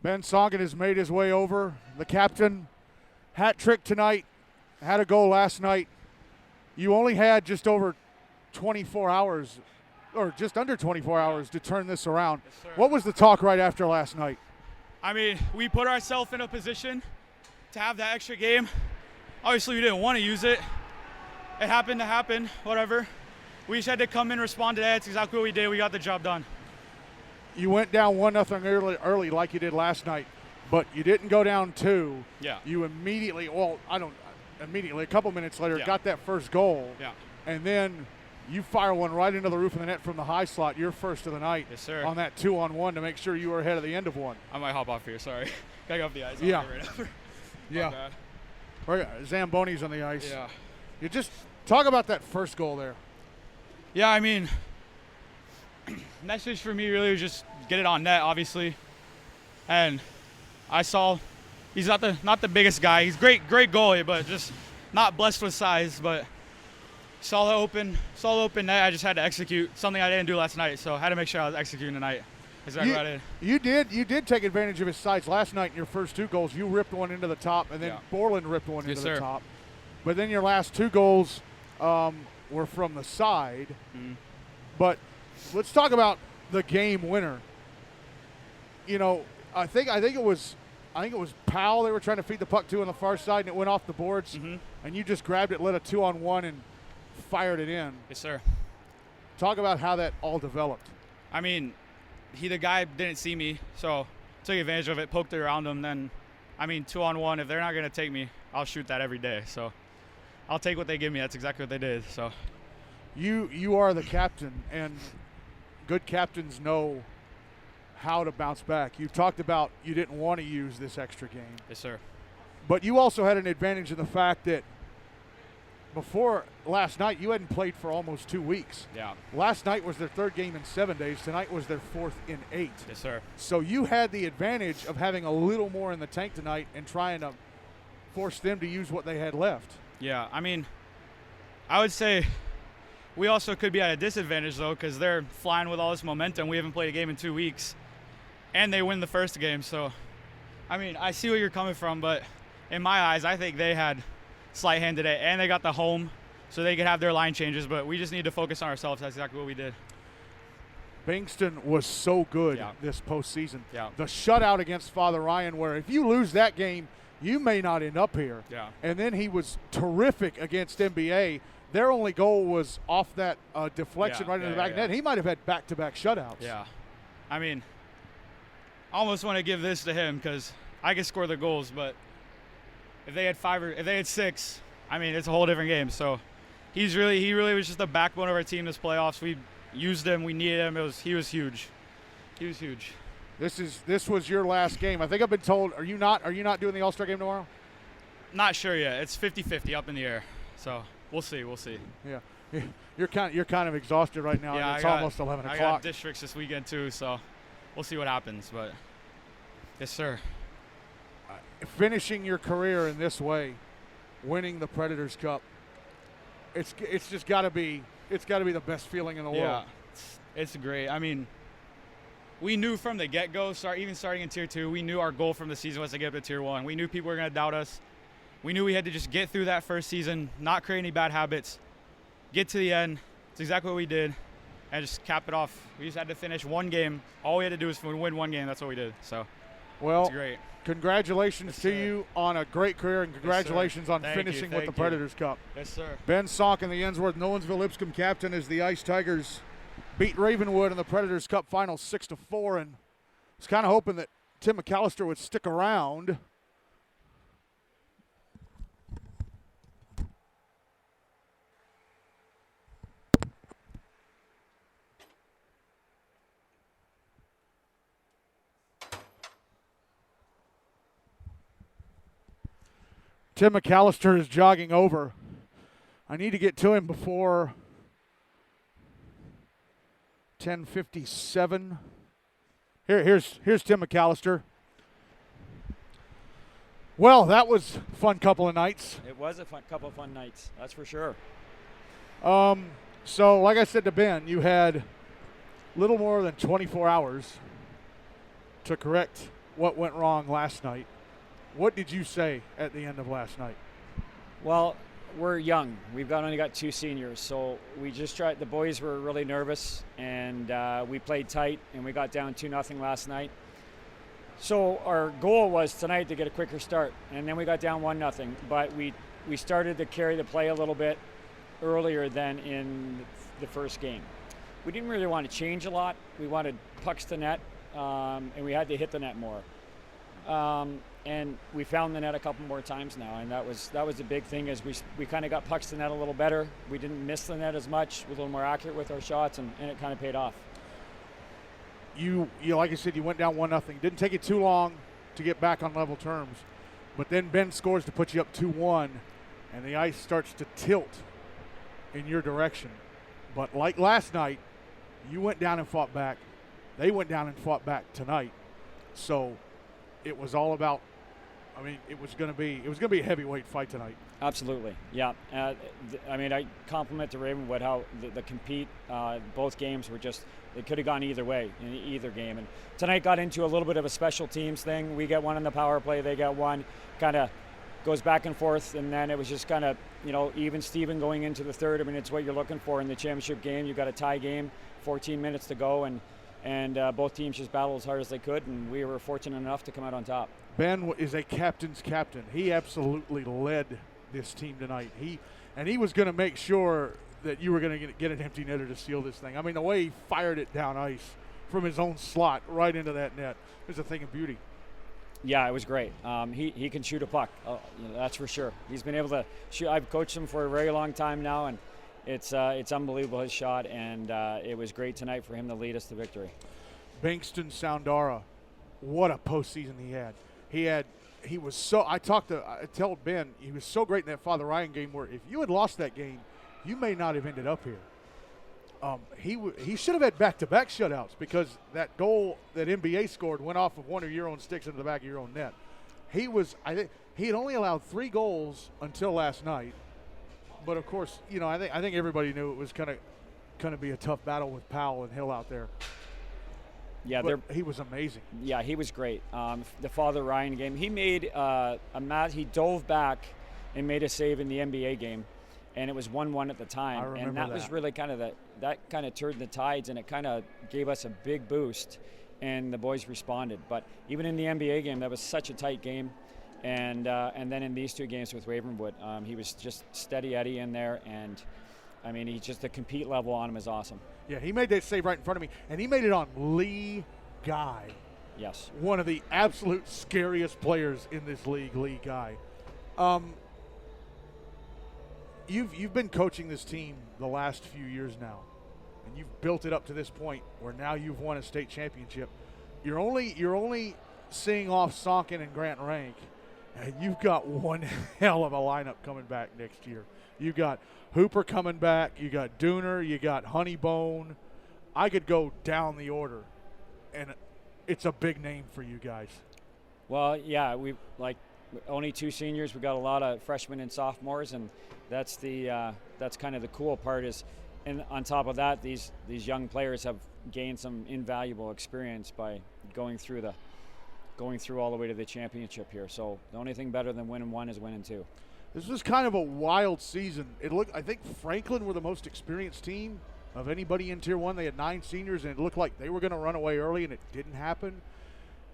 A: Ben Sonkin has made his way over. The captain, hat trick tonight, had a goal last night. You only had just over 24 hours, or just under 24 hours to turn this around.
D: Yes, sir.
A: What was the talk right after last night?
D: I mean, we put ourselves in a position to have that extra game. Obviously, we didn't want to use it. It happened to happen, whatever. We just had to come in, respond to that. That's exactly what we did. We got the job done.
A: You went down 1-0 early like you did last night, but you didn't go down 2.
D: Yeah.
A: You immediately, a couple minutes later,
D: Yeah.
A: got that first goal.
D: Yeah.
A: And then you fire one right into the roof of the net from the high slot, your first of the night.
D: Yes, sir.
A: On that 2-on-1 to make sure you were ahead of the end of one.
D: I might hop off here, sorry. Gotta go off the ice.
A: Yeah.
D: Right over.
A: Yeah.
D: My bad.
A: Zamboni's on the ice.
D: Yeah.
A: You just talk about that first goal there.
D: Yeah, I mean, message for me really was just get it on net, obviously. And I saw he's not the biggest guy. He's great goalie, but just not blessed with size. But saw the open net. I just had to execute something I didn't do last night. So I had to make sure I was executing tonight. Exactly what I did.
A: You did take advantage of his size last night in your first 2 goals. You ripped one into the top, and then Borland ripped one into the top. But then your last 2 goals were from the side.
D: Mm-hmm.
A: But let's talk about the game winner. You know, I think it was Powell they were trying to feed the puck to on the far side, and it went off the boards.
D: Mm-hmm.
A: And you just grabbed it, led a 2-on-1, and fired it in.
D: Yes, sir.
A: Talk about how that all developed.
D: I mean, the guy didn't see me, so took advantage of it, poked it around him. Then, I mean, 2-on-1. If they're not gonna take me, I'll shoot that every day. So I'll take what they give me. That's exactly what they did. So
A: you are the captain, and good captains know how to bounce back. You talked about you didn't want to use this extra game.
D: Yes, sir.
A: But you also had an advantage in the fact that before last night, you hadn't played for almost 2 weeks.
D: Yeah.
A: Last night was their 3rd game in 7 days. Tonight was their 4th in 8.
D: Yes, sir.
A: So you had the advantage of having a little more in the tank tonight and trying to force them to use what they had left.
D: Yeah, I mean, I would say we also could be at a disadvantage, though, because they're flying with all this momentum. We haven't played a game in 2 weeks, and they win the first game. So, I mean, I see where you're coming from, but in my eyes, I think they had slight hand today, and they got the home, so they could have their line changes, but we just need to focus on ourselves. That's exactly what we did.
A: Bankston was so good this postseason.
D: Yeah.
A: The shutout against Father Ryan, where if you lose that game, you may not end up here.
D: Yeah.
A: And then he was terrific against NBA. Their only goal was off that deflection right into the back net. He might have had back-to-back shutouts.
D: Yeah. I mean, I almost want to give this to him because I can score the goals, but if they had 5 or if they had 6, I mean, it's a whole different game. So he really was just the backbone of our team this playoffs. We used him. We needed him. He was huge. He was huge.
A: This was your last game. I think I've been told. Are you not doing the All-Star game tomorrow?
D: Not sure yet. It's 50-50 up in the air. So we'll see.
A: Yeah. You're kind of exhausted right now.
D: Yeah,
A: and it's almost 11 o'clock.
D: I got districts this weekend too, so we'll see what happens. But yes, sir.
A: finishing your career in this way, winning the Predators Cup, it's just got to be the best feeling in the world.
D: Yeah, it's great. I mean, we knew from the get-go, even starting in Tier 2, we knew our goal from the season was to get up to Tier 1. We knew people were going to doubt us. We knew we had to just get through that first season, not create any bad habits, get to the end. It's exactly what we did, and just cap it off. We just had to finish one game. All we had to do was win one game. That's what we did. So,
A: well,
D: it's great.
A: Congratulations to you on a great career, and congratulations on
D: Thank
A: finishing
D: you,
A: with the Predators Cup.
D: Yes, sir.
A: Ben Sonkin, the Ensworth-Nolensville-Lipscomb captain, as the Ice Tigers beat Ravenwood in the Predators Cup final 6-4, and was kind of hoping that Tim McAllister would stick around. Tim McAllister is jogging over. I need to get to him before 10:57. Here's Tim McAllister. Well, that was a fun couple of nights.
E: It was a couple of fun nights, that's for sure.
A: So like I said to Ben, you had little more than 24 hours to correct what went wrong last night. What did you say at the end of last night?
E: Well, we're young. We've only got 2 seniors, so we just tried. The boys were really nervous, and we played tight, and we got down 2-0 last night. So our goal was tonight to get a quicker start, and then we got down 1-0. But we started to carry the play a little bit earlier than in the first game. We didn't really want to change a lot. We wanted pucks to net, and we had to hit the net more. And we found the net a couple more times now, and that was a big thing. Is we kind of got pucks to net a little better. We didn't miss the net as much. We're a little more accurate with our shots, and it kind of paid off.
A: You like I said, you went down 1-0. Didn't take you too long to get back on level terms, but then Ben scores to put you up 2-1, and the ice starts to tilt in your direction. But like last night, you went down and fought back. They went down and fought back tonight. So it was all about. I mean, it was going to be a heavyweight fight tonight.
E: Absolutely, yeah. I mean, I compliment to Ravenwood how the compete. Both games were just, they could have gone either way in either game. And tonight got into a little bit of a special teams thing. We get one on the power play, they get one. Kind of goes back and forth, and then it was just kind of, even Steven going into the third. I mean, it's what you're looking for in the championship game. You've got a tie game, 14 minutes to go, and both teams just battled as hard as they could, and we were fortunate enough to come out on top.
A: Ben is a captain's captain. He absolutely led this team tonight. He was going to make sure that you were going to get an empty netter to seal this thing. I mean, the way he fired it down ice from his own slot right into that net is a thing of beauty.
E: Yeah, it was great. He can shoot a puck, that's for sure. He's been able to shoot. I've coached him for a very long time now, and it's unbelievable, his shot, and it was great tonight for him to lead us to victory.
A: Bankston Soundara, what a postseason he had. I told Ben, he was so great in that Father Ryan game where if you had lost that game, you may not have ended up here. He should have had back-to-back shutouts because that goal that NBA scored went off of one of your own sticks into the back of your own net. I think he had only allowed 3 goals until last night. But of course, I think everybody knew it was going to be a tough battle with Powell and Hill out there.
E: Yeah,
A: he was amazing.
E: Yeah, he was great. The Father Ryan game, he made he dove back and made a save in the NBA game, and it was 1-1 at the time.
A: I remember
E: and that was really kind of that kind of turned the tides, and it kind of gave us a big boost, and the boys responded. But even in the NBA game, that was such a tight game, and then in these 2 games with Ravenwood, he was just steady Eddie in there, and I mean, he's just the compete level on him is awesome.
A: Yeah, he made that save right in front of me, and he made it on Lee Guy.
E: Yes.
A: One of the absolute scariest players in this league, Lee Guy. You've been coaching this team the last few years now, and you've built it up to this point where now you've won a state championship. You're only seeing off Sonkin and Grant Rank, and you've got one hell of a lineup coming back next year. You got Hooper coming back. You got Dooner. You got Honeybone. I could go down the order, and it's a big name for you guys.
E: Well, yeah, we like only 2 seniors. We got a lot of freshmen and sophomores, and that's that's kind of the cool part is, and on top of that, these young players have gained some invaluable experience by going through all the way to the championship here. So the only thing better than winning 1 is winning 2.
A: This was kind of a wild season. I think Franklin were the most experienced team of anybody in Tier 1. They had 9 seniors, and it looked like they were going to run away early, and it didn't happen.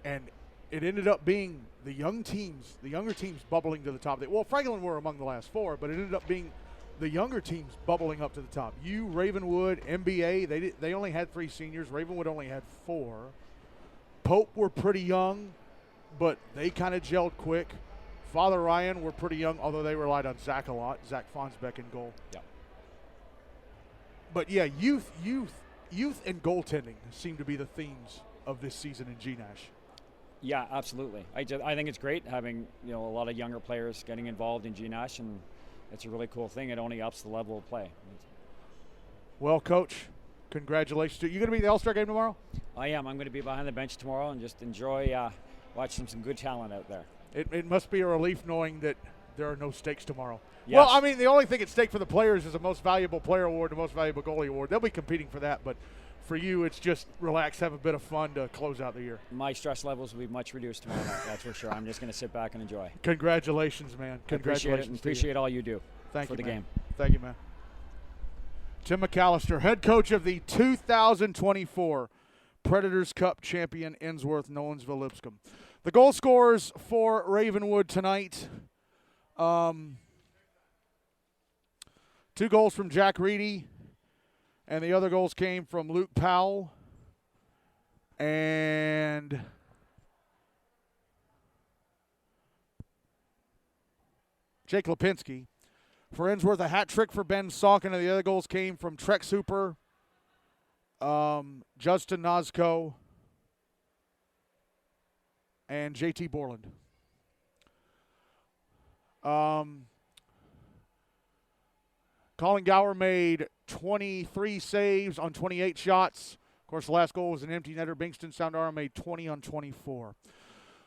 A: And it ended up being the younger teams bubbling to the top. Well, Franklin were among the last 4, but it ended up being the younger teams bubbling up to the top. Ravenwood, MBA, they only had 3 seniors. Ravenwood only had 4. Pope were pretty young, but they kind of gelled quick. Father Ryan were pretty young, although they relied on Zach a lot. Zach Fonsbeck in goal.
E: Yeah.
A: But yeah, youth and goaltending seem to be the themes of this season in GNASH.
E: Yeah, absolutely. I think it's great having a lot of younger players getting involved in GNASH, and it's a really cool thing. It only ups the level of play.
A: Well, Coach, congratulations to you. You going to be at the All-Star game tomorrow?
E: I am. I'm going to be behind the bench tomorrow and just enjoy watching some good talent out there.
A: It must be a relief knowing that there are no stakes tomorrow.
E: Yes.
A: Well, I mean, the only thing at stake for the players is the most valuable player award, the most valuable goalie award. They'll be competing for that, but for you, it's just relax, have a bit of fun to close out the year.
E: My stress levels will be much reduced tomorrow night, that's for sure. I'm just going to sit back and enjoy.
A: Congratulations, man. Congratulations.
E: Appreciate all you do
A: for
E: the game.
A: Thank you, man. Tim McAllister, head coach of the 2024 Predators Cup champion Ensworth-Nolensville-Lipscomb. The goal scorers for Ravenwood tonight, 2 goals from Jack Reedy, and the other goals came from Luke Powell and Jake Lipinski. For Ensworth, a hat trick for Ben Sonkin, and the other goals came from Trex Hooper, Justin Nozko, and JT Borland. Colin Gower made 23 saves on 28 shots. Of course, the last goal was an empty netter. Bingston Soundara made 20 on 24.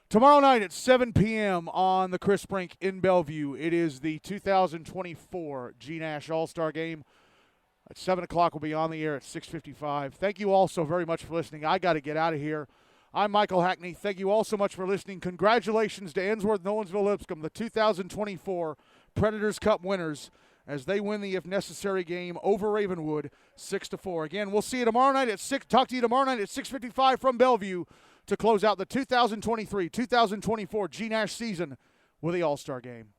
A: Tomorrow night at 7 p.m. on the Chris Brink in Bellevue, it is the 2024 GNASH All-Star Game. At 7 o'clock, we'll be on the air at 6:55. Thank you all so very much for listening. I got to get out of here. I'm Michael Hackney. Thank you all so much for listening. Congratulations to Ensworth-Nolensville-Lipscomb, the 2024 Predators Cup winners, as they win the if necessary game over Ravenwood 6-4. Again, we'll see you tomorrow night at 6. Talk to you tomorrow night at 6:55 from Bellevue to close out the 2023-2024 GNASH season with the All-Star Game.